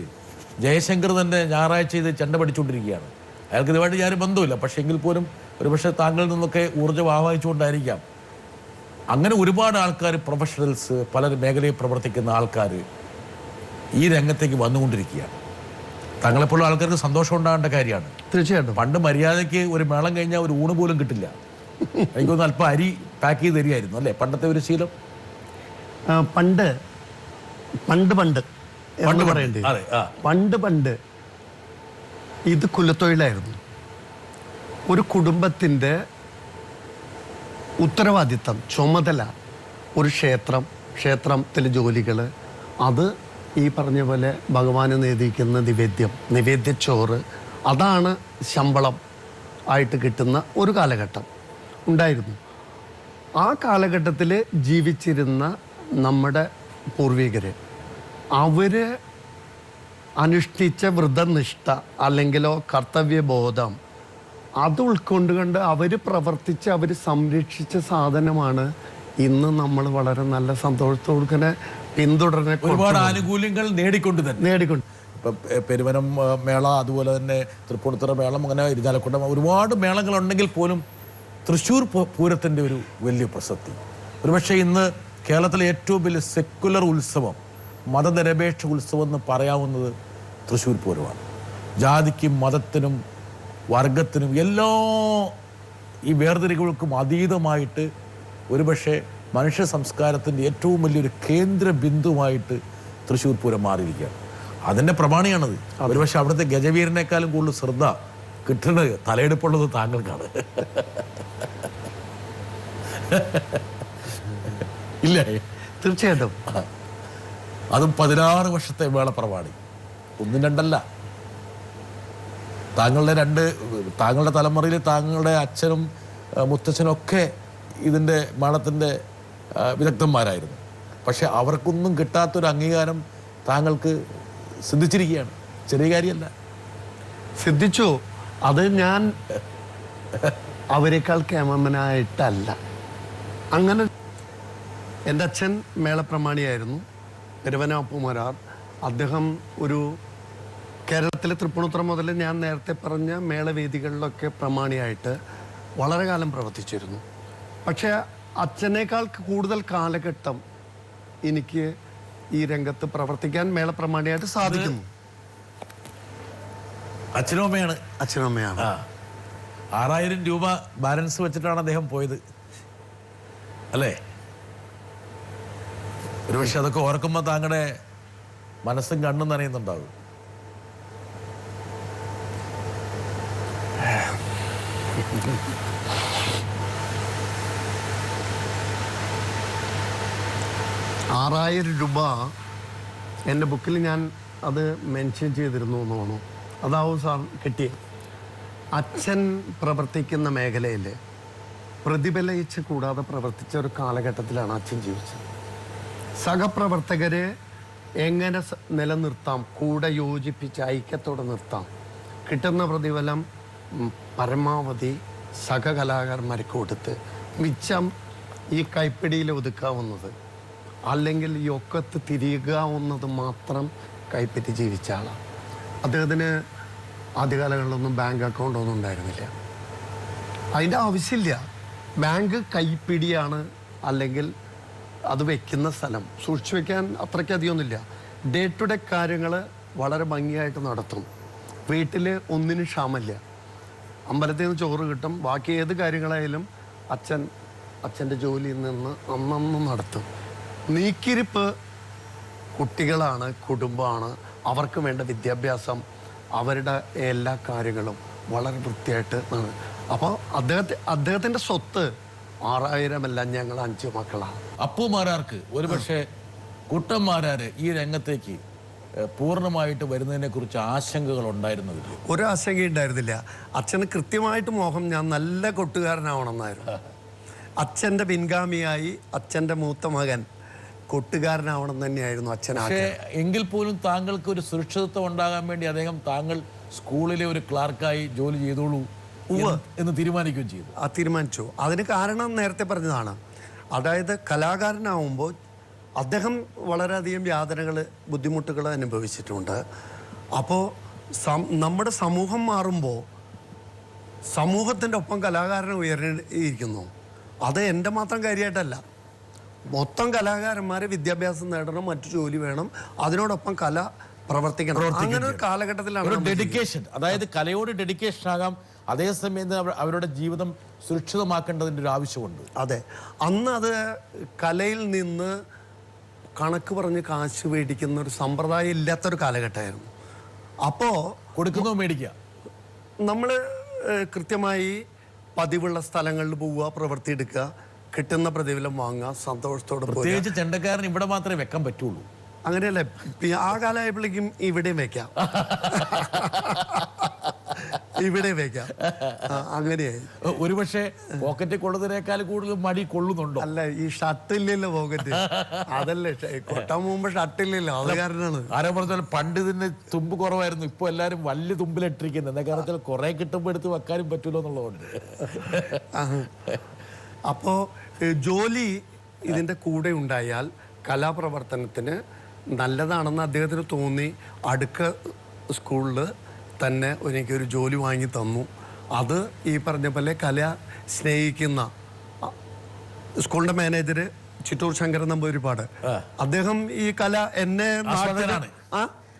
ജയശങ്കർ തന്നെ ഞായറാഴ്ച ഇത് ചെണ്ട പഠിച്ചുകൊണ്ടിരിക്കുകയാണ്. അയാൾക്ക് ഇതുമായിട്ട് ഞാൻ ബന്ധമില്ല, പക്ഷേ എങ്കിൽ പോലും ഒരുപക്ഷെ താങ്കളിൽ നിന്നൊക്കെ ഊർജ്ജം ആവാഹിച്ചുകൊണ്ടായിരിക്കാം. അങ്ങനെ ഒരുപാട് ആൾക്കാർ, പ്രൊഫഷണൽസ്, പല മേഖലയിൽ പ്രവർത്തിക്കുന്ന ആൾക്കാർ ഈ രംഗത്തേക്ക് വന്നുകൊണ്ടിരിക്കുകയാണ്. താങ്കളെപ്പോഴും ആൾക്കാർക്ക് സന്തോഷം ഉണ്ടാകേണ്ട കാര്യമാണ്. തീർച്ചയായിട്ടും. പണ്ട് മര്യാദയ്ക്ക് ഒരു മേളം കഴിഞ്ഞാൽ ഒരു ഊണ് പോലും കിട്ടില്ല. എനിക്കൊന്ന് അല്പം അരി പാക്ക് ചെയ്ത് തരികയായിരുന്നു അല്ലേ പണ്ടത്തെ ഒരു ശീലം? പണ്ട് ഇത് കുലത്തൊഴിലായിരുന്നു. ഒരു കുടുംബത്തിൻ്റെ ഉത്തരവാദിത്തം, ചുമതല, ഒരു ക്ഷേത്രത്തിലെ ജോലികൾ, അത് ഈ പറഞ്ഞ പോലെ ഭഗവാന് നേദിക്കുന്ന നിവേദ്യച്ചോറ്, അതാണ് ശമ്പളം ആയിട്ട് കിട്ടുന്ന ഒരു കാലഘട്ടം ഉണ്ടായിരുന്നു. ആ കാലഘട്ടത്തിൽ ജീവിച്ചിരുന്ന നമ്മുടെ പൂർവികര് അവര് അനുഷ്ഠിച്ച വ്രതനിഷ്ഠ അല്ലെങ്കിലോ കർത്തവ്യബോധം അത് ഉൾക്കൊണ്ടുകൊണ്ട് അവർ പ്രവർത്തിച്ച് അവർ സംരക്ഷിച്ച സാധനമാണ് ഇന്ന് നമ്മൾ വളരെ നല്ല സന്തോഷത്തോടെ പിന്തുടർന്ന് ഒരുപാട് ആനുകൂല്യങ്ങൾ നേടിക്കൊണ്ട് ഇപ്പം പെരുവനം മേള, അതുപോലെ തന്നെ തൃപ്പൂണിത്തുറ മേളം, അങ്ങനെ ഇരിഞ്ഞാലക്കുട ഒരുപാട് മേളങ്ങളുണ്ടെങ്കിൽ പോലും തൃശ്ശൂർ പൂരത്തിൻ്റെ ഒരു വലിയ പ്രസക്തി, ഒരുപക്ഷെ ഇന്ന് കേരളത്തിലെ ഏറ്റവും വലിയ സെക്കുലർ ഉത്സവം, മതനിരപേക്ഷ ഉത്സവം എന്ന് പറയാവുന്നത് തൃശ്ശൂർ പൂരമാണ്. ജാതിക്കും മതത്തിനും വർഗത്തിനും എല്ലാ ഈ വേർതിരികൾക്കും അതീതമായിട്ട് ഒരുപക്ഷെ മനുഷ്യ സംസ്കാരത്തിൻ്റെ ഏറ്റവും വലിയൊരു കേന്ദ്ര ബിന്ദുവായിട്ട് തൃശ്ശൂർ പൂരം മാറിയിരിക്കുകയാണ്. അതിൻ്റെ പ്രമാണിയാണത്. ഒരുപക്ഷെ അവിടുത്തെ ഗജവീരനേക്കാളും കൂടുതൽ ശ്രദ്ധ കിട്ടുന്നത് തലയെടുപ്പുള്ളത് താങ്കൾക്കാണ്. ഇല്ലേ? തീർച്ചയായിട്ടും. അതും 16 വർഷത്തെ വേളപ്രമാണി, ഒന്നും രണ്ടല്ല. താങ്കളുടെ തലമുറയിൽ താങ്കളുടെ അച്ഛനും മുത്തച്ഛനും ഒക്കെ ഇതിൻ്റെ മേളത്തിൻ്റെ വിദഗ്ധന്മാരായിരുന്നു. പക്ഷെ അവർക്കൊന്നും കിട്ടാത്തൊരു അംഗീകാരം താങ്കൾക്ക് സിദ്ധിച്ചിരിക്കുകയാണ്. ചെറിയ കാര്യമല്ല. സിദ്ധിച്ചു. അത് ഞാൻ അവരെക്കാൾ കേമനായിട്ടല്ല. അങ്ങനെ എൻ്റെ അച്ഛൻ മേളപ്രമാണിയായിരുന്നു, പെരുവനാപ്പുമരാർ. അദ്ദേഹം ഒരു കേരളത്തിലെ തൃപ്പൂണിത്തുറ മുതൽ ഞാൻ നേരത്തെ പറഞ്ഞ മേളവേദികളിലൊക്കെ പ്രമാണിയായിട്ട് വളരെ കാലം പ്രവർത്തിച്ചിരുന്നു. പക്ഷേ അച്ഛനേക്കാൾ കൂടുതൽ കാലഘട്ടം എനിക്ക് ഈ രംഗത്ത് പ്രവർത്തിക്കാൻ മേളപ്രമാണിയായിട്ട് സാധിക്കുന്നു. അച്ഛനും അമ്മയാണ്. 6000 രൂപ ബാലൻസ് വെച്ചിട്ടാണ് അദ്ദേഹം പോയത്, അല്ലേ? ഒരുപക്ഷെ അതൊക്കെ ഓർക്കുമ്പോൾ താങ്കളുടെ മനസ്സും കണ്ണും നനയുന്നുണ്ടാവും. രൂപ എൻ്റെ ബുക്കിൽ ഞാൻ അത് മെൻഷൻ ചെയ്തിരുന്നു എന്ന് തോന്നുന്നു. അതാവും സാർ കിട്ടിയത്. അച്ഛൻ പ്രവർത്തിക്കുന്ന മേഖലയിൽ പ്രതിഫലിച്ച് കൂടാതെ പ്രവർത്തിച്ച ഒരു കാലഘട്ടത്തിലാണ് അച്ഛൻ ജീവിച്ചത്. സഹപ്രവർത്തകരെ എങ്ങനെ നിലനിർത്താം, കൂടെ യോജിപ്പിച്ച് ഐക്യത്തോടെ നിർത്താം, കിട്ടുന്ന പ്രതിഫലം പരമാവധി സഹകലാകാരന്മാർക്ക് കൊടുത്ത് മിച്ചം ഈ കൈപ്പിടിയിൽ ഒതുക്കാവുന്നത് അല്ലെങ്കിൽ ഈ ഒക്കത്ത് തിരികാവുന്നത് മാത്രം കൈപ്പറ്റി ജീവിച്ച ആളാണ്. അദ്ദേഹത്തിന് ആദ്യകാലങ്ങളിലൊന്നും ബാങ്ക് അക്കൗണ്ട് ഒന്നും ഉണ്ടായിരുന്നില്ല. അതിൻ്റെ ആവശ്യമില്ല. ബാങ്ക് കൈപ്പിടിയാണ്, അല്ലെങ്കിൽ അത് വെക്കുന്ന സ്ഥലം സൂക്ഷിച്ചു വെക്കാൻ അത്രയ്ക്കധികമൊന്നുമില്ല. ഡേ ടു ഡേ കാര്യങ്ങൾ വളരെ ഭംഗിയായിട്ട് നടത്തും. വീട്ടിൽ ഒന്നിനും ക്ഷാമമില്ല. അമ്പലത്തിൽ നിന്ന് ചോറ് കിട്ടും. ബാക്കി ഏത് കാര്യങ്ങളായാലും അച്ഛൻ്റെ ജോലിയിൽ നിന്ന് അന്നന്ന് നടത്തും. നീക്കിരിപ്പ് കുട്ടികളാണ്, കുടുംബമാണ്, അവർക്ക് വേണ്ട വിദ്യാഭ്യാസം, അവരുടെ എല്ലാ കാര്യങ്ങളും വളരെ വൃത്തിയായിട്ട്. അപ്പോൾ അദ്ദേഹത്തിൻ്റെ സ്വത്ത് 6000 അല്ല, ഞങ്ങൾ 5 മക്കളാണ്. അപ്പുമാരാർക്ക് ഒരുപക്ഷെ കുട്ടന്മാരാര് ഈ രംഗത്തേക്ക് പൂർണ്ണമായിട്ട് വരുന്നതിനെ കുറിച്ച് ആശങ്കകൾ ഉണ്ടായിരുന്നില്ല? ഒരു ആശങ്ക ഉണ്ടായിരുന്നില്ല. അച്ഛന് കൃത്യമായിട്ട് മോഹം ഞാൻ നല്ല കൊട്ടുകാരനാവണമെന്നായിരുന്നു. അച്ഛൻ്റെ പിൻഗാമിയായി അച്ഛൻ്റെ മൂത്ത മകൻ കൊട്ടുകാരനാവണം തന്നെയായിരുന്നു അച്ഛൻ. പക്ഷേ എങ്കിൽ പോലും താങ്കൾക്ക് ഒരു സുരക്ഷിതത്വം ഉണ്ടാകാൻ വേണ്ടി താങ്കൾ സ്കൂളിലെ ഒരു ക്ലാർക്കായി ജോലി ചെയ്തോളൂ എന്ന് തീരുമാനിക്കുകയും ചെയ്തു. തീരുമാനിച്ചു. അതിന് കാരണം നേരത്തെ പറഞ്ഞതാണ്. അതായത് കലാകാരനാവുമ്പോൾ അദ്ദേഹം വളരെയധികം യാതനകൾ, ബുദ്ധിമുട്ടുകൾ അനുഭവിച്ചിട്ടുണ്ട്. അപ്പോൾ നമ്മുടെ സമൂഹം മാറുമ്പോൾ സമൂഹത്തിൻ്റെ ഒപ്പം കലാകാരനെ ഉയർന്നിരിക്കുന്നു. അത് എൻ്റെ മാത്രം കാര്യമായിട്ടല്ല, മൊത്തം കലാകാരന്മാരെ വിദ്യാഭ്യാസം നേടണം, മറ്റു ജോലി വേണം, അതിനോടൊപ്പം കല പ്രവർത്തിക്കണം. അങ്ങനെ ഒരു കാലഘട്ടത്തിലാണ് ഡെഡിക്കേഷൻ, അതായത് കലയോട് ഡെഡിക്കേഷൻ ആകാം, അതേസമയം അവരുടെ ജീവിതം സുരക്ഷിതമാക്കേണ്ടതിൻ്റെ ഒരു ആവശ്യമുണ്ട്. അതെ, അന്ന് അത് കലയിൽ നിന്ന് കണക്ക് പറഞ്ഞ് കാശ് മേടിക്കുന്ന ഒരു സമ്പ്രദായം ഇല്ലാത്തൊരു കാലഘട്ടമായിരുന്നു. അപ്പോൾ കൊടുക്കുന്നോ മേടിക്കുക, നമ്മൾ കൃത്യമായി പതിവുള്ള സ്ഥലങ്ങളിൽ പോവുക, പ്രവൃത്തി എടുക്കുക, കിട്ടുന്ന പ്രതിഫലം വാങ്ങുക, സന്തോഷത്തോടെ. പ്രത്യേകിച്ച് ചെണ്ടക്കാരൻ ഇവിടെ മാത്രമേ വെക്കാൻ പറ്റുള്ളൂ. അങ്ങനെയല്ലേ ആ കാലമായപ്പോഴേക്കും ഇവിടെയും വെക്കാം. ഇവിടെ വെക്കാം. അങ്ങനെയായി. ഒരുപക്ഷെ പോക്കറ്റിൽ കൊള്ളുന്നതിനേക്കാൾ കൂടുതൽ മടി കൊള്ളുന്നുണ്ടോ? അല്ല, ഈ ഷർട്ടില്ലല്ലോ പോക്കറ്റ്. അതല്ലേ കൊട്ടാൻ പോകുമ്പോ ഷർട്ടില്ലല്ലോ, അത് കാരണമാണ്. ആരോ പറഞ്ഞാൽ പണ്ട് ഇതിന് തുമ്പ് കുറവായിരുന്നു, ഇപ്പൊ എല്ലാരും വലിയ തുമ്പിലിട്ടിരിക്കുന്നത്. എന്താ കാരണം കുറെ കിട്ടുമ്പോ എടുത്ത് വെക്കാനും പറ്റൂലോ എന്നുള്ളതുകൊണ്ട്. അപ്പോ ജോലി ഇതിന്റെ കൂടെ ഉണ്ടായാൽ കലാപ്രവർത്തനത്തിന് നല്ലതാണെന്ന് അദ്ദേഹത്തിന് തോന്നി. അടുക്ക സ്കൂളിൽ തന്നെ എനിക്കൊരു ജോലി വാങ്ങി തന്നു. അത് ഈ പറഞ്ഞ പോലെ കല സ്നേഹിക്കുന്ന സ്കൂളിന്റെ മാനേജർ ചിറ്റൂർ ശങ്കരൻ നമ്പൂതിരിപ്പാട്, അദ്ദേഹം ഈ കല എന്നെ ആസ്വാദകനാണ്.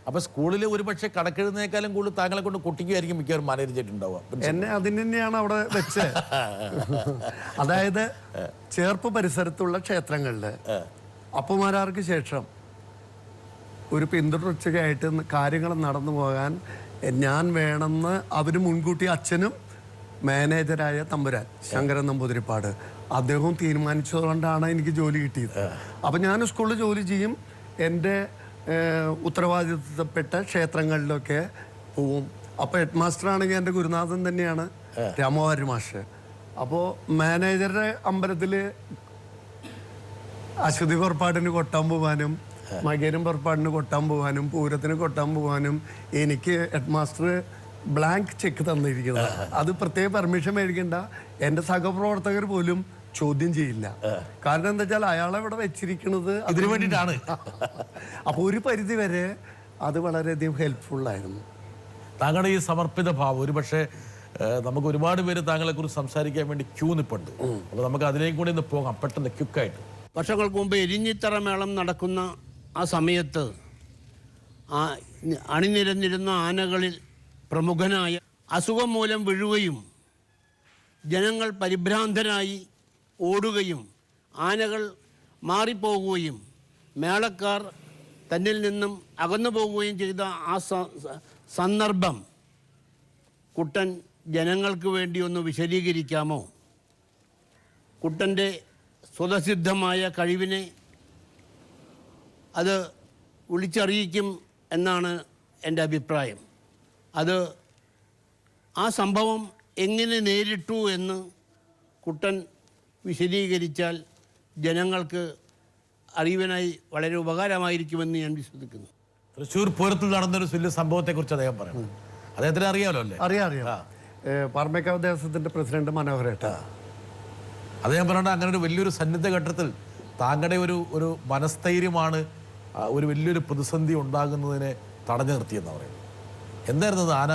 അപ്പൊ സ്കൂളിൽ ഒരു പക്ഷെ കണക്കെഴുന്നേക്കാളും കൂടുതൽ താങ്കളെ കൊണ്ട് കുട്ടിക്കുമായിരിക്കും മിക്കവാറും മാനേജ് ചെയ്തിട്ടുണ്ടാവുക. എന്നെ അതിന് തന്നെയാണ് അവിടെ വെച്ചത്. അതായത് ചേർപ്പ് പരിസരത്തുള്ള ക്ഷേത്രങ്ങളില് അപ്പുമാരാർക്ക് ശേഷം ഒരു പിന്തുടർച്ചയായിട്ട് കാര്യങ്ങൾ നടന്നു പോകാൻ ഞാൻ വേണമെന്ന് അവര് മുൻകൂട്ടി അച്ഛനും മാനേജരായ തമ്പുരാൻ ശങ്കരൻ നമ്പൂതിരിപ്പാട് അദ്ദേഹവും തീരുമാനിച്ചതുകൊണ്ടാണ് എനിക്ക് ജോലി കിട്ടിയത്. അപ്പം ഞാൻ സ്കൂളിൽ ജോലി ചെയ്യും, എൻ്റെ ഉത്തരവാദിത്തപ്പെട്ട ക്ഷേത്രങ്ങളിലൊക്കെ പോവും. അപ്പോൾ ഹെഡ് മാസ്റ്റർ ആണെങ്കിൽ എൻ്റെ ഗുരുനാഥൻ തന്നെയാണ് രാമവാരി മാഷ്. അപ്പോൾ മാനേജറുടെ അമ്പലത്തിൽ അശ്വതി പുറപ്പാടിന് കൊട്ടാൻ പോകാനും മകേരും പുറപ്പാടിന് കൊട്ടാൻ പോകാനും പൂരത്തിന് കൊട്ടാൻ പോകാനും എനിക്ക് ഹെഡ് മാസ്റ്റർ ബ്ലാങ്ക് ചെക്ക് തന്നിരിക്കുന്നത്. അത് പ്രത്യേക പെർമിഷൻ മേടിക്കണ്ട, എൻ്റെ സഹപ്രവർത്തകർ പോലും ചോദ്യം ചെയ്യില്ല. കാരണം എന്താ വെച്ചാൽ അയാളെ ഇവിടെ വെച്ചിരിക്കുന്നത് അതിനു വേണ്ടിയിട്ടാണ്. അപ്പോൾ ഒരു പരിധി വരെ അത് വളരെയധികം ഹെൽപ്ഫുള്ളായിരുന്നു. താങ്കളുടെ ഈ സമർപ്പിത ഭാവം ഒരു പക്ഷേ നമുക്ക് ഒരുപാട് പേര് താങ്കളെ കുറിച്ച് സംസാരിക്കാൻ വേണ്ടി ക്യൂ നിൽപ്പുണ്ട്. അപ്പോൾ നമുക്ക് അതിലേക്ക് കൂടി ഒന്ന് പോകാം പെട്ടെന്ന് ക്വിക്കായിട്ട്. വർഷങ്ങൾക്ക് മുമ്പ് എരിഞ്ഞിത്തറ മേളം നടക്കുന്ന ആ സമയത്ത് അണിനിരന്നിരുന്ന ആനകളിൽ പ്രമുഖനായ അസുഖം മൂലം വീഴുകയും ജനങ്ങൾ പരിഭ്രാന്തരായി ഓടുകയും ആനകൾ മാറിപ്പോകുകയും മേളക്കാർ തന്നിൽ നിന്നും അകന്നു പോകുകയും ചെയ്ത ആ സന്ദർഭം കുട്ടൻ ജനങ്ങൾക്ക് വേണ്ടി ഒന്ന് വിശദീകരിക്കാമോ? കുട്ടൻ്റെ സ്വതസിദ്ധമായ കഴിവിനെ അത് വിളിച്ചറിയിക്കും എന്നാണ് എൻ്റെ അഭിപ്രായം. അത് ആ സംഭവം എങ്ങനെ നേരിട്ടു എന്ന് കുട്ടൻ വിശദീകരിച്ചാൽ ജനങ്ങൾക്ക് അറിവിനായി വളരെ ഉപകാരമായിരിക്കുമെന്ന് ഞാൻ വിശ്വസിക്കുന്നു. തൃശ്ശൂർ പൂരത്തിൽ നടന്നൊരു വലിയ സംഭവത്തെക്കുറിച്ച് അദ്ദേഹം പറയുന്നത് അദ്ദേഹത്തിന് അറിയാമല്ലോ അല്ലേ? അറിയാം. പാർമേക്കാവ് ദേവസ്വത്തിന്റെ പ്രസിഡന്റ് മനോഹരേട്ട അദ്ദേഹം പറഞ്ഞ അങ്ങനെ ഒരു വലിയൊരു സന്നിധ ഘട്ടത്തിൽ താങ്കളുടെ ഒരു മനസ്ഥൈര്യമാണ് ഒരു വലിയൊരു പ്രതിസന്ധി ഉണ്ടാകുന്നതിനെ തടഞ്ഞു നിർത്തിയെന്ന് പറയുന്നത്. എന്തായിരുന്നു അത്? ആന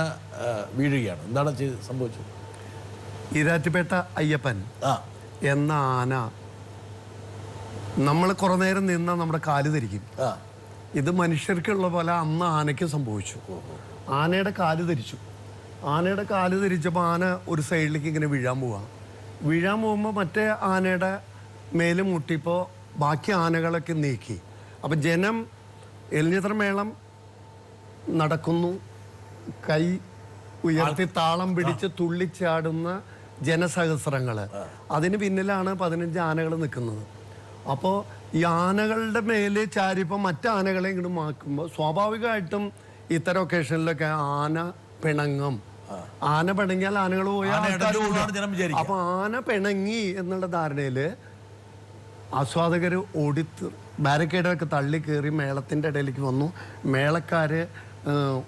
വീഴുകയാണ്, എന്താണ് സംഭവിച്ചത്? ഈരാറ്റുപേട്ട അയ്യപ്പൻ എന്ന ആന നമ്മൾ കുറെ നേരം നിന്നാൽ നമ്മുടെ കാല് ധരിക്കും. ഇത് മനുഷ്യർക്കുള്ള പോലെ അന്ന് ആനയ്ക്ക് സംഭവിച്ചു. ആനയുടെ കാല് ധരിച്ചപ്പോൾ ആന ഒരു സൈഡിലേക്ക് ഇങ്ങനെ വീഴാൻ പോകുമ്പോൾ മറ്റേ ആനയുടെ മേല് മുട്ടിയപ്പോൾ ബാക്കി ആനകളൊക്കെ നീക്കി. അപ്പം ജനം എലിഞ്ഞിത്ര മേളം നടക്കുന്നു, കൈ ഉയർത്തി താളം പിടിച്ച് തുള്ളിച്ചാടുന്ന ജനസഹസ്രങ്ങൾ, അതിന് പിന്നിലാണ് 15 ആനകൾ നിൽക്കുന്നത്. അപ്പോൾ ഈ ആനകളുടെ മേലെ ചാരിപ്പോൾ മറ്റു ആനകളെ ഇങ്ങോട്ട് മാക്കുമ്പോൾ സ്വാഭാവികമായിട്ടും ഇത്തരം ഒക്കേഷനിലൊക്കെ ആന പിണങ്ങും. ആന പിണങ്ങിയാൽ ആനകൾ പോയാൽ അപ്പൊ ആന പിണങ്ങി എന്നുള്ള ധാരണയില് ആസ്വാദകർ ബാരിക്കേഡൊക്കെ തള്ളി കയറി മേളത്തിന്റെ ഇടയിലേക്ക് വന്നു. മേളക്കാര്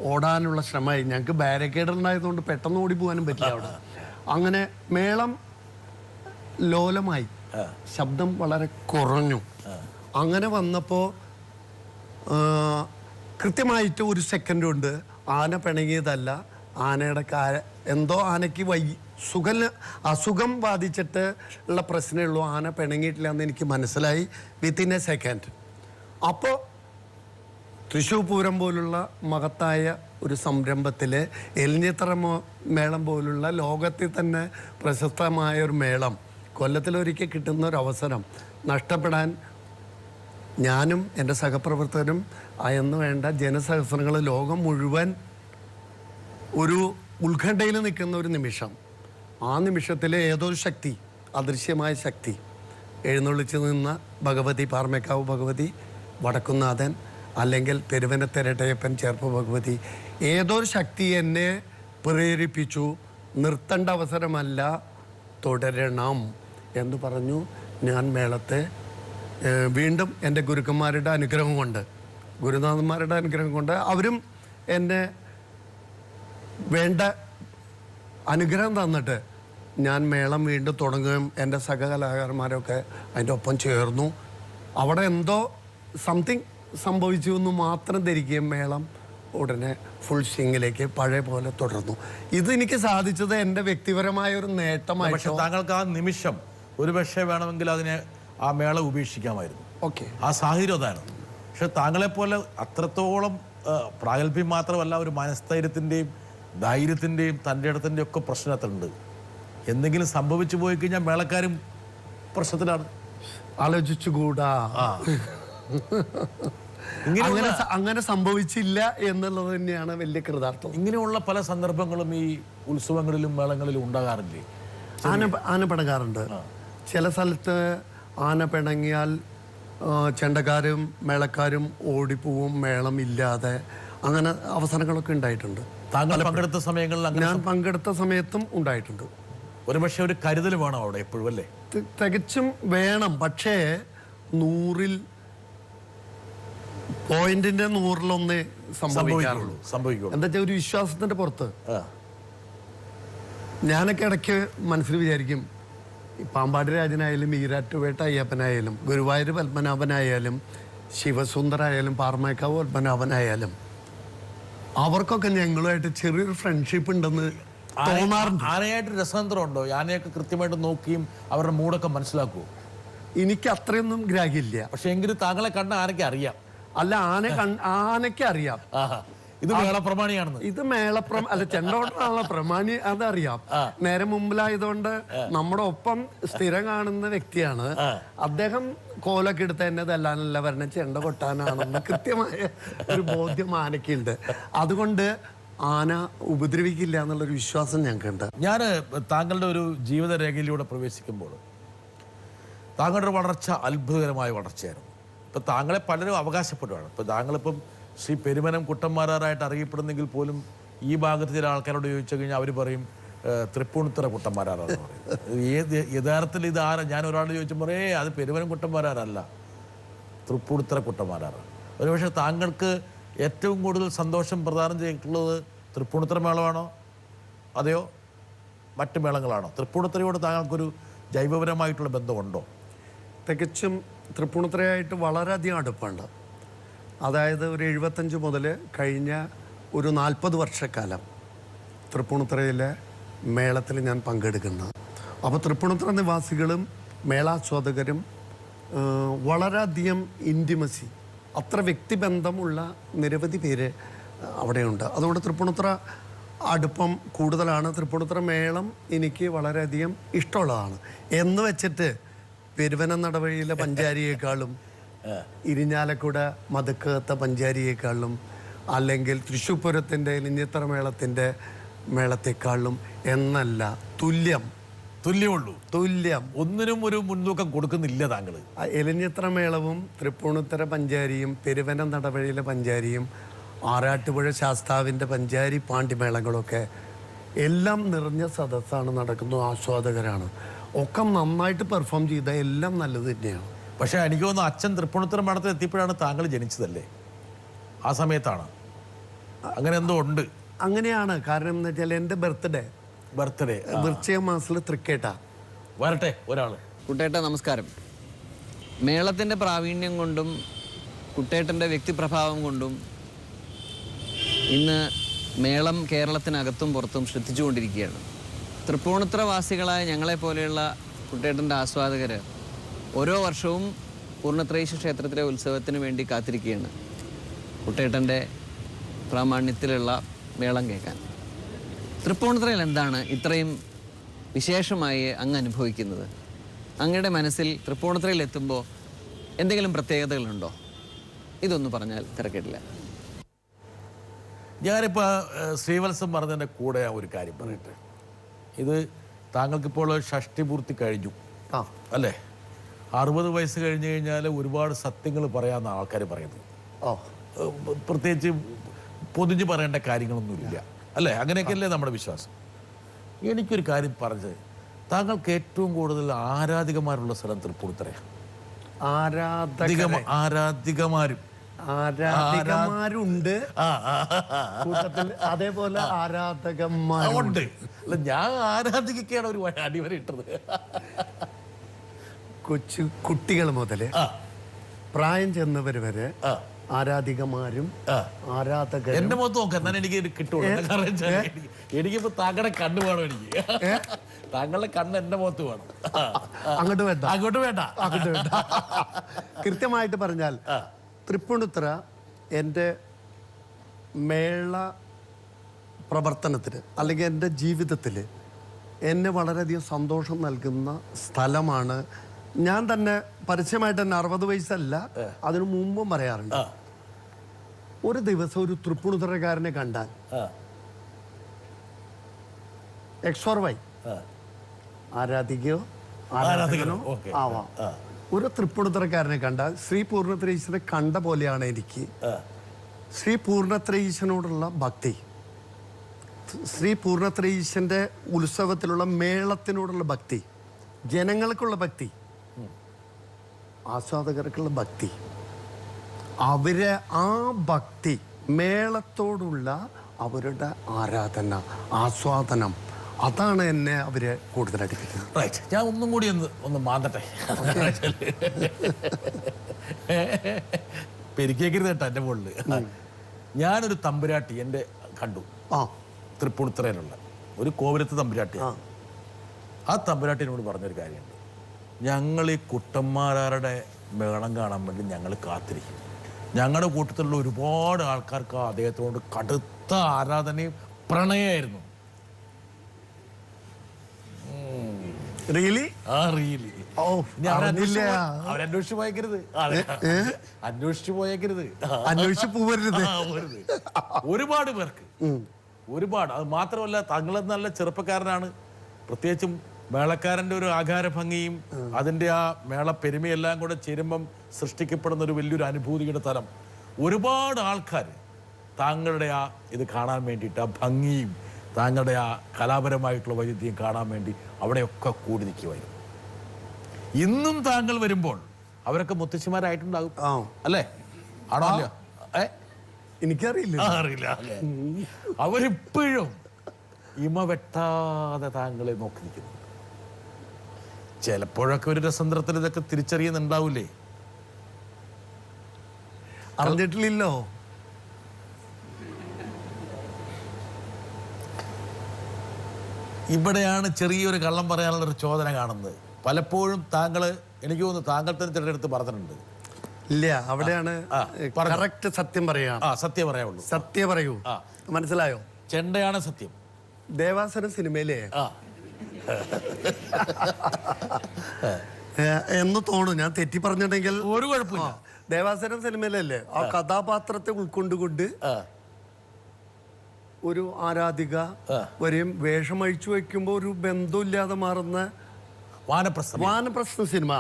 ഓടാനുള്ള ശ്രമമായി. ഞങ്ങൾക്ക് ബാരിക്കേഡ് ഉണ്ടായതുകൊണ്ട് പെട്ടെന്ന് ഓടി പോകാനും പറ്റില്ല അവിടെ. അങ്ങനെ മേളം ലോലമായി, ശബ്ദം വളരെ കുറഞ്ഞു. അങ്ങനെ വന്നപ്പോൾ കൃത്യമായിട്ട് ഒരു സെക്കൻഡ് കൊണ്ട് ആന പിണങ്ങിയതല്ല, ആനയുടെ എന്തോ ആനയ്ക്ക് അസുഖം ബാധിച്ചിട്ട് ഉള്ള പ്രശ്നമേ ഉള്ളൂ, ആന പിണങ്ങിയിട്ടില്ല എന്ന് എനിക്ക് മനസ്സിലായി വിത്തിൻ എ സെക്കൻഡ്. അപ്പോൾ തൃശ്ശൂർ പൂരം പോലുള്ള മഹത്തായ ഒരു സംരംഭത്തിൽ എലിഞ്ഞിത്തറ മേളം പോലുള്ള ലോകത്തിൽ തന്നെ പ്രശസ്തമായ ഒരു മേളം കൊല്ലത്തിലൊരിക്കൽ കിട്ടുന്ന ഒരു അവസരം നഷ്ടപ്പെടാൻ ഞാനും എൻ്റെ സഹപ്രവർത്തകരും എന്ന് വേണ്ട ജനസഹസ്രങ്ങൾ ലോകം മുഴുവൻ ഒരു ഉത്കണ്ഠയിൽ നിൽക്കുന്ന ഒരു നിമിഷം. ആ നിമിഷത്തിൽ ഏതൊരു ശക്തി, അദൃശ്യമായ ശക്തി എഴുന്നള്ളിച്ച് നിന്ന ഭഗവതി, പാർമേക്കാവ് ഭഗവതി, വടക്കുന്നാഥൻ, അല്ലെങ്കിൽ പെരുവനത്തെരട്ടയപ്പൻ ചേർപ്പ് ഭഗവതി, ഏതൊരു ശക്തി എന്നെ പ്രേരിപ്പിച്ചു. നിർത്തേണ്ട അവസരമല്ല, തുടരണം എന്ന് പറഞ്ഞു. ഞാൻ മേളത്തെ വീണ്ടും എൻ്റെ ഗുരുക്കന്മാരുടെ അനുഗ്രഹം കൊണ്ട്, ഗുരുനാഥന്മാരുടെ അനുഗ്രഹം കൊണ്ട് അവരും എന്നെ വേണ്ട അനുഗ്രഹം തന്നിട്ട് ഞാൻ മേളം വീണ്ടും തുടങ്ങുകയും എൻ്റെ സഹകലാകാരന്മാരൊക്കെ അതിൻ്റെ ഒപ്പം ചേർന്നു. അവിടെ എന്തോ സംതിങ് സംഭവിച്ചു എന്ന് മാത്രം ധരിക്കുകയും മേളം ഉടനെ ഫുൾ സ്വിങ്ങിലേക്ക് പഴയ പോലെ തുടർന്നു. ഇത് എനിക്ക് സാധിച്ചത് എൻ്റെ വ്യക്തിപരമായ ഒരു പക്ഷെ നേട്ടമായിട്ടോ. താങ്കൾക്ക് ആ നിമിഷം ഒരു പക്ഷേ വേണമെങ്കിൽ അതിനെ ആ മേള ഉപേക്ഷിക്കാമായിരുന്നു. ഓക്കെ, ആ സാഹചര്യം അതാണ്. പക്ഷെ താങ്കളെപ്പോലെ അത്രത്തോളം പ്രാഗൽഭ്യം മാത്രമല്ല, ഒരു മനസ്ഥൈര്യത്തിൻ്റെയും ധൈര്യത്തിൻ്റെയും തൻ്റെ ഇടത്തിൻ്റെ ഒക്കെ പ്രശ്നത്തിലുണ്ട്. എന്തെങ്കിലും സംഭവിച്ചു പോയി കഴിഞ്ഞാൽ മേളക്കാരും പ്രശ്നത്തിലാണ്. ആലോചിച്ചുകൂടാ. അങ്ങനെ സംഭവിച്ചില്ല എന്നുള്ളത് തന്നെയാണ് വലിയ കൃതാർത്ഥം. ഇങ്ങനെയുള്ള പല സന്ദർഭങ്ങളും ഈ ഉത്സവങ്ങളിലും മേളങ്ങളിലും ഉണ്ടാകാറില്ലേ? ആന പിണങ്ങാറുണ്ട്. ചില സ്ഥലത്ത് ആന പിണങ്ങിയാൽ ചെണ്ടക്കാരും മേളക്കാരും ഓടിപ്പോവും, മേളം ഇല്ലാതെ. അങ്ങനെ അവസരങ്ങളൊക്കെ ഉണ്ടായിട്ടുണ്ട്. താങ്കൾ പങ്കെടുത്ത സമയങ്ങളിൽ ഞാൻ പങ്കെടുത്ത സമയത്തും ഉണ്ടായിട്ടുണ്ട്. ഒരുപക്ഷെ ഒരു കരുതൽ വേണം അവിടെ എപ്പോഴും, അല്ലേ? തികച്ചും വേണം. പക്ഷേ 100-ൽ പോയിന്റിന്റെ 100-ലൊന്നേ സംഭവിക്കാറുള്ളൂ. എന്താ വെച്ചാൽ ഒരു വിശ്വാസത്തിന്റെ പുറത്ത്. ഞാനൊക്കെ ഇടയ്ക്ക് മനസ്സിൽ വിചാരിക്കും, പാമ്പാടി രാജനായാലും ഈരാറ്റുപേട്ട അയ്യപ്പനായാലും ഗുരുവായൂർ പത്മനാഭനായാലും ശിവസുന്ദരായാലും പാറമേക്കാവ് പത്മനാഭനായാലും അവർക്കൊക്കെ ഞങ്ങളുമായിട്ട് ചെറിയൊരു ഫ്രണ്ട്ഷിപ്പ് ഉണ്ടെന്ന് തോന്നാറുണ്ട്. ആനയായിട്ട് രസതന്ത്രം ഉണ്ടോ? ആനയൊക്കെ കൃത്യമായിട്ട് നോക്കിയും അവരുടെ മൂടൊക്കെ മനസ്സിലാക്കുമോ? എനിക്ക് അത്രയൊന്നും ഗ്രാഹ്യമില്ല. പക്ഷെ എങ്കിലും താങ്കളെ കണ്ട ആനയ്ക്ക് അറിയാം. അല്ല, ആനയ്ക്ക് അറിയാം ഇത് മേളപ്രമാണിയാണെന്ന്. ഇത് അല്ല, ചെണ്ടോട്ടമാണല്ലോ പ്രമാണി, അതറിയാം. നേരെ മുമ്പിലായതുകൊണ്ട് നമ്മുടെ ഒപ്പം സ്ഥിരം കാണുന്ന വ്യക്തിയാണ് അദ്ദേഹം. കോലൊക്കെ എടുത്ത് എന്നെ തല്ലാനല്ല വരണ, ചെണ്ട കൊട്ടാനാണെന്ന് കൃത്യമായ ഒരു ബോധ്യം ആനയ്ക്കുണ്ട്. അതുകൊണ്ട് ആന ഉപദ്രവിക്കില്ല എന്നുള്ളൊരു വിശ്വാസം ഞങ്ങൾക്കുണ്ട്. ഞാൻ താങ്കളുടെ ഒരു ജീവിതരേഖയിലൂടെ പ്രവേശിക്കുമ്പോൾ താങ്കളുടെ വളർച്ച അത്ഭുതകരമായ വളർച്ചയായിരുന്നു. ഇപ്പം താങ്കളെ പലരും അവകാശപ്പെടുകയാണ്. ഇപ്പം താങ്കളിപ്പം ശ്രീ പെരുമനം കുട്ടന്മാരാറായിട്ട് അറിയപ്പെടുന്നെങ്കിൽ പോലും ഈ ഭാഗത്ത് ചില ആൾക്കാരോട് ചോദിച്ചു കഴിഞ്ഞാൽ അവർ പറയും തൃപ്പൂണിത്തുറ കുട്ടന്മാരാറാന്ന് പറയും. യഥാർത്ഥത്തിൽ ഇത് ആരാ? ഞാൻ ഒരാളോട് ചോദിച്ചപ്പോൾ അത് പെരുമനം കുട്ടന്മാരാറല്ല, തൃപ്പൂണിത്തുറ കുട്ടന്മാരാറാണ്. ഒരുപക്ഷെ താങ്കൾക്ക് ഏറ്റവും കൂടുതൽ സന്തോഷം പ്രദാനം ചെയ്തിട്ടുള്ളത് തൃപ്പൂണിത്തുറ മേളമാണോ അതെയോ മറ്റു മേളങ്ങളാണോ? തൃപ്പൂണിത്തുറയോട് താങ്കൾക്കൊരു ജൈവപരമായിട്ടുള്ള ബന്ധമുണ്ടോ? തികച്ചും തൃപ്പൂണിത്തുറയായിട്ട് വളരെയധികം അടുപ്പമുണ്ട്. അതായത് ഒരു 75 മുതൽ കഴിഞ്ഞ ഒരു 40 വർഷക്കാലം തൃപ്പൂണിത്തുറയിലെ മേളത്തിൽ ഞാൻ പങ്കെടുക്കുന്നത്. അപ്പോൾ തൃപ്പൂണിത്തുറ നിവാസികളും മേളാസ്വാദകരും വളരെയധികം ഇൻറ്റിമസി, അത്ര വ്യക്തിബന്ധമുള്ള നിരവധി പേര് അവിടെയുണ്ട്. അതുകൊണ്ട് തൃപ്പൂണിത്തുറ അടുപ്പം കൂടുതലാണ്. തൃപ്പൂണിത്തുറ മേളം എനിക്ക് വളരെയധികം ഇഷ്ടമുള്ളതാണ്. എന്ന് വെച്ചിട്ട് പെരുവനം നടവഴിയിലെ പഞ്ചാരിയേക്കാളും ഇരിഞ്ഞാലക്കുട മതക്കകത്തെ പഞ്ചാരിയേക്കാളും അല്ലെങ്കിൽ തൃശ്ശൂർ പൂരത്തിൻ്റെ എലിഞ്ഞിത്തറ മേളത്തിൻ്റെ മേളത്തെക്കാളും എന്നല്ല, തുല്യമുള്ളൂ. ഒന്നിനും ഒരു മുൻതൂക്കം കൊടുക്കുന്നില്ല താങ്കൾ. എലിഞ്ഞിത്തറ മേളവും തൃപ്പൂണിത്തുറ പഞ്ചാരിയും പെരുവനം നടവഴിയിലെ പഞ്ചാരിയും ആറാട്ടുപുഴ ശാസ്താവിൻ്റെ പഞ്ചാരി പാണ്ടിമേളങ്ങളൊക്കെ എല്ലാം നിറഞ്ഞ സദസ്സാണ് നടക്കുന്നു. ആസ്വാദകരാണ് ഒക്കെ നന്നായിട്ട് പെർഫോം ചെയ്ത എല്ലാം നല്ലത് തന്നെയാണ്. പക്ഷെ എനിക്ക് തോന്നുന്നു അച്ഛൻ തൃപ്പൂണിത്തുറ മഠത്തിൽ എത്തിയപ്പോഴാണ് താങ്കൾ ജനിച്ചതല്ലേ? ആ സമയത്താണ് അങ്ങനെ എന്തോ ഉണ്ട്. അങ്ങനെയാണ്. കാരണം എന്ന് വെച്ചാൽ എൻ്റെ ബർത്ത്ഡേ വൃശ്ചിക മാസത്തിൽ തൃക്കേട്ട. വരട്ടെ ഒരാള്. കുട്ടേട്ട നമസ്കാരം. മേളത്തിൻ്റെ പ്രാവീണ്യം കൊണ്ടും കുട്ടേട്ടൻ്റെ വ്യക്തിപ്രഭാവം കൊണ്ടും ഇന്ന് മേളം കേരളത്തിനകത്തും പുറത്തും ശ്രദ്ധിച്ചുകൊണ്ടിരിക്കുകയാണ്. തൃപ്പൂണിത്തുറ വാസികളായ ഞങ്ങളെപ്പോലെയുള്ള കുട്ടേട്ടൻ്റെ ആസ്വാദകർ ഓരോ വർഷവും പൂർണ്ണത്രയീശ ക്ഷേത്രത്തിലെ ഉത്സവത്തിന് വേണ്ടി കാത്തിരിക്കുകയാണ് കുട്ടേട്ടൻ്റെ പ്രാമാണ്യത്തിലുള്ള മേളം കേൾക്കാൻ. തൃപ്പൂണിത്തുറയിൽ എന്താണ് ഇത്രയും വിശേഷമായി അങ്ങ് അനുഭവിക്കുന്നത്? അങ്ങയുടെ മനസ്സിൽ തൃപ്പൂണിത്തുറയിൽ എത്തുമ്പോൾ എന്തെങ്കിലും പ്രത്യേകതകളുണ്ടോ? ഇതൊന്ന് പറഞ്ഞാൽ തിരക്കിട്ടില്ല. ഞാനിപ്പോൾ ശ്രീവത്സം പറഞ്ഞതിൻ്റെ കൂടെ ഒരു കാര്യം പറയട്ടെ. ഇത് താങ്കൾക്കിപ്പോൾ ഷഷ്ടിപൂർത്തി കഴിഞ്ഞു അല്ലേ? 60 വയസ്സ് കഴിഞ്ഞ് കഴിഞ്ഞാൽ ഒരുപാട് സത്യങ്ങൾ പറയാമെന്ന് ആൾക്കാർ പറയുന്നത്. പ്രത്യേകിച്ച് പൊതിഞ്ഞ് പറയേണ്ട കാര്യങ്ങളൊന്നുമില്ല അല്ലേ? അങ്ങനെയൊക്കെയല്ലേ നമ്മുടെ വിശ്വാസം. എനിക്കൊരു കാര്യം പറഞ്ഞത്, താങ്കൾക്ക് ഏറ്റവും കൂടുതൽ ആരാധികമാരുള്ള സ്ഥലം തൃപ്പൂണിത്തുറയാണ്. ആരാധികമാരും ആരാധകന്മാരുണ്ട് കൂട്ടത്തിൽ, അതേപോലെ ആരാധകന്മാരുണ്ട്. അല്ല, ഞാൻ ആരാധികയ്ക്കാണ് ഒരു അടിവര ഇട്ടത്. കുട്ടികൾ മുതല് പ്രായം ചെന്നവർ വരെ ആരാധികമാരും ആരാധകരും. എന്റെ മുഖത്ത് നോക്കാം, എന്നാൽ എനിക്ക് കിട്ടുള്ളൂ. എനിക്കിപ്പോ താങ്കളുടെ കണ്ണ് വേണം. എനിക്ക് താങ്കളുടെ കണ്ണ് എന്റെ മുഖത്ത് വേണം. അങ്ങോട്ട് വേണ്ട, അങ്ങോട്ട് വേണ്ട, അങ്ങോട്ട് വേണ്ട. കൃത്യമായിട്ട് പറഞ്ഞാൽ തൃപ്പൂണിത്തുറ എൻ്റെ മേള പ്രവർത്തനത്തിന് അല്ലെങ്കിൽ എൻ്റെ ജീവിതത്തിൽ എന്നെ വളരെയധികം സന്തോഷം നൽകുന്ന സ്ഥലമാണ്. ഞാൻ തന്നെ പരസ്യമായിട്ട് തന്നെ 60 വയസ്സല്ല, അതിനു മുമ്പും പറയാറുണ്ട്, ഒരു ദിവസം ഒരു തൃപ്പൂണിത്തുറക്കാരനെ കണ്ടാൽ XY ആരാധികയോ ആരാധകനോ ആവാം. ഒരു തൃപ്പൂണിത്തുറക്കാരനെ കണ്ടാൽ ശ്രീ പൂർണ്ണത്രയീശനെ കണ്ട പോലെയാണ് എനിക്ക് ശ്രീ പൂർണ്ണത്രയീശനോടുള്ള ഭക്തി, ശ്രീ പൂർണ്ണത്രയീശന്റെ ഉത്സവത്തിലുള്ള മേളത്തിനോടുള്ള ഭക്തി, ജനങ്ങൾക്കുള്ള ഭക്തി, ആസ്വാദകർക്കുള്ള ഭക്തി, അവരെ ആ ഭക്തി, മേളത്തോടുള്ള അവരുടെ ആരാധന, ആസ്വാദനം, അതാണ് എന്നെ അവരെ കൂടുതൽ അടുപ്പിക്കുന്നത്. റൈറ്റ്, ഞാൻ ഒന്നും കൂടി ഒന്ന് മാന്തട്ടെ. പെരിക്കേക്കരുത് കേട്ടോ എൻ്റെ മുകളിൽ. ഞാനൊരു തമ്പുരാട്ടി എൻ്റെ കണ്ടു, തൃപ്പൂണിത്തുറയിലുള്ള ഒരു കോവിലത്ത് തമ്പുരാട്ടിയാണ്. ആ തമ്പുരാട്ടിനോട് പറഞ്ഞൊരു കാര്യമുണ്ട്, ഞങ്ങൾ ഈ കുട്ടന്മാരുടെ മേളം കാണാൻ വേണ്ടി ഞങ്ങൾ കാത്തിരിക്കും. ഞങ്ങളുടെ കൂട്ടത്തിലുള്ള ഒരുപാട് ആൾക്കാർക്ക് അദ്ദേഹത്തിനോട് കടുത്ത ആരാധനയും പ്രണയമായിരുന്നു. അവരന്വേഷിച്ചു പോയേക്കരുത്, അന്വേഷിച്ചു പോയേക്കരുത്, അന്വേഷിച്ചു പോവരുത്. ഒരുപാട് പേർക്ക്, ഒരുപാട്. അത് മാത്രമല്ല, താങ്കൾ നല്ല ചെറുപ്പക്കാരനാണ്. പ്രത്യേകിച്ചും മേളക്കാരൻ്റെ ഒരു ആകാര ഭംഗിയും അതിൻ്റെ ആ മേള പെരുമയെല്ലാം കൂടെ ചേരുമ്പം സൃഷ്ടിക്കപ്പെടുന്ന ഒരു വലിയൊരു അനുഭൂതിയുടെ തലം. ഒരുപാട് ആൾക്കാർ താങ്കളുടെ ആ ഇത് കാണാൻ വേണ്ടിയിട്ട്, ആ ഭംഗിയും താങ്കളുടെ ആ കലാപരമായിട്ടുള്ള വൈവിധ്യം കാണാൻ വേണ്ടി അവിടെയൊക്കെ കൂടി നിൽക്കുമായിരുന്നു. ഇന്നും താങ്കൾ വരുമ്പോൾ അവരൊക്കെ മുത്തശ്ശിമാരായിട്ടുണ്ടാകും അല്ലേ? ആണോ? അല്ല, എനിക്കറിയില്ല. അറിയില്ല. അവരിപ്പോഴും ഇമ വെട്ടാതെ താങ്കളെ നോക്കി നിൽക്കുന്നു. ചിലപ്പോഴൊക്കെ ഒരു രസതന്ത്രത്തിൽ ഇതൊക്കെ തിരിച്ചറിയുന്നുണ്ടാവൂലേ? അറിഞ്ഞിട്ടില്ലല്ലോ. ഇവിടെയാണ് ചെറിയൊരു കള്ളം പറയാനുള്ളൊരു ചോദന കാണുന്നത്. പലപ്പോഴും താങ്കൾ, എനിക്ക് തോന്നുന്നു താങ്കൾ തന്നെ ചിലരെടുത്ത് പറഞ്ഞിട്ടുണ്ട്. ഇല്ല, അവിടെയാണ് കറക്റ്റ് സത്യം പറയാ. സത്യം പറയാവുള്ളൂ. സത്യം പറയൂ. മനസ്സിലായോ? ചെണ്ടയാണ് സത്യം. ദേവാസുരം സിനിമയിലെ എന്ന് തോന്നും, ഞാൻ തെറ്റി പറഞ്ഞിട്ടുണ്ടെങ്കിൽ ഒരു കുഴപ്പമില്ല. ദേവാസുരം സിനിമയിലല്ലേ ആ കഥാപാത്രത്തെ ഉൾക്കൊണ്ടുകൊണ്ട് ഒരു ആരാധിക വരെയും വേഷം അഴിച്ചു വയ്ക്കുമ്പോൾ ഒരു ബന്ധമില്ലാതെ മാറുന്ന വാനപ്രസ്ഥം സിനിമ.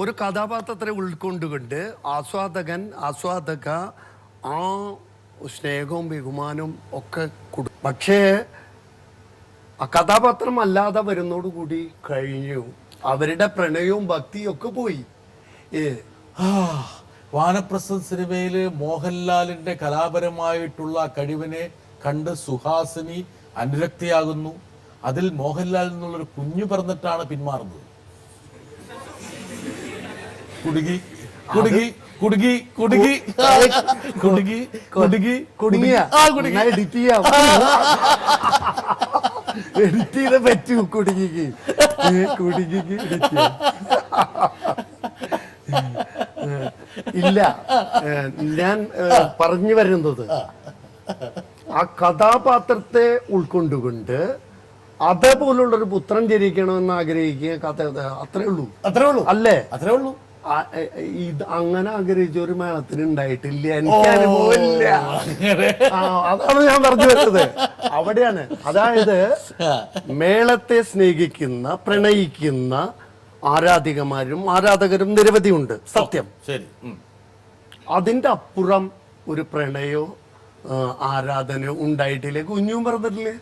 ഒരു കഥാപാത്രത്തെ ഉൾക്കൊണ്ടുകൊണ്ട് ആസ്വാദക ആ സ്നേഹവും ബഹുമാനവും ഒക്കെ പക്ഷേ ആ കഥാപാത്രം അല്ലാതെ വരുന്നോടുകൂടി കഴിഞ്ഞു. അവരുടെ പ്രണയവും ഭക്തിയും ഒക്കെ പോയി. വാനപ്രസ്ഥം സിനിമയില് മോഹൻലാലിന്റെ കലാപരമായിട്ടുള്ള കഴിവിനെ കണ്ട് സുഹാസിനി അനുരക്തിയാകുന്നു. അതിൽ മോഹൻലാലിൽ നിന്നുള്ളൊരു കുഞ്ഞു പറഞ്ഞിട്ടാണ് പിന്മാറുന്നത്. കുടുങ്ങി കുടുങ്ങി കുടുങ്ങി കുടുങ്ങി കുടുങ്ങി കുടുങ്ങി കുടുങ്ങിയ എഡിറ്റ് ചെയ്ത പറ്റൂ. കുടുങ്ങിക്ക് കുടുങ്ങിക്ക് ഇല്ല. ഞാൻ പറഞ്ഞു വരുന്നത് ആ കഥാപാത്രത്തെ ഉൾക്കൊണ്ടുകൊണ്ട് അതേപോലുള്ളൊരു പുത്രൻ ജനിക്കണമെന്ന് ആഗ്രഹിക്കുക. അത്രേ ഉള്ളൂ അല്ലേ? അത്രേ ഉള്ളൂ. ഇത് അങ്ങനെ ആഗ്രഹിച്ച ഒരു മേളത്തിന് ഉണ്ടായിട്ടില്ല. എനിക്ക് അനുഭവമില്ല. അതാണ് ഞാൻ പറഞ്ഞു വരുന്നത്. അവിടെയാണ്. അതായത് മേളത്തെ സ്നേഹിക്കുന്ന, പ്രണയിക്കുന്ന ആരാധികമാരും ആരാധകരും നിരവധിയുണ്ട്. സത്യം. ശരി. അതിന്റെ അപ്പുറം ഒരു പ്രണയോ ആരാധനയോ ഉണ്ടായിട്ടില്ലേ? കുഞ്ഞും പറഞ്ഞിട്ടില്ലേ?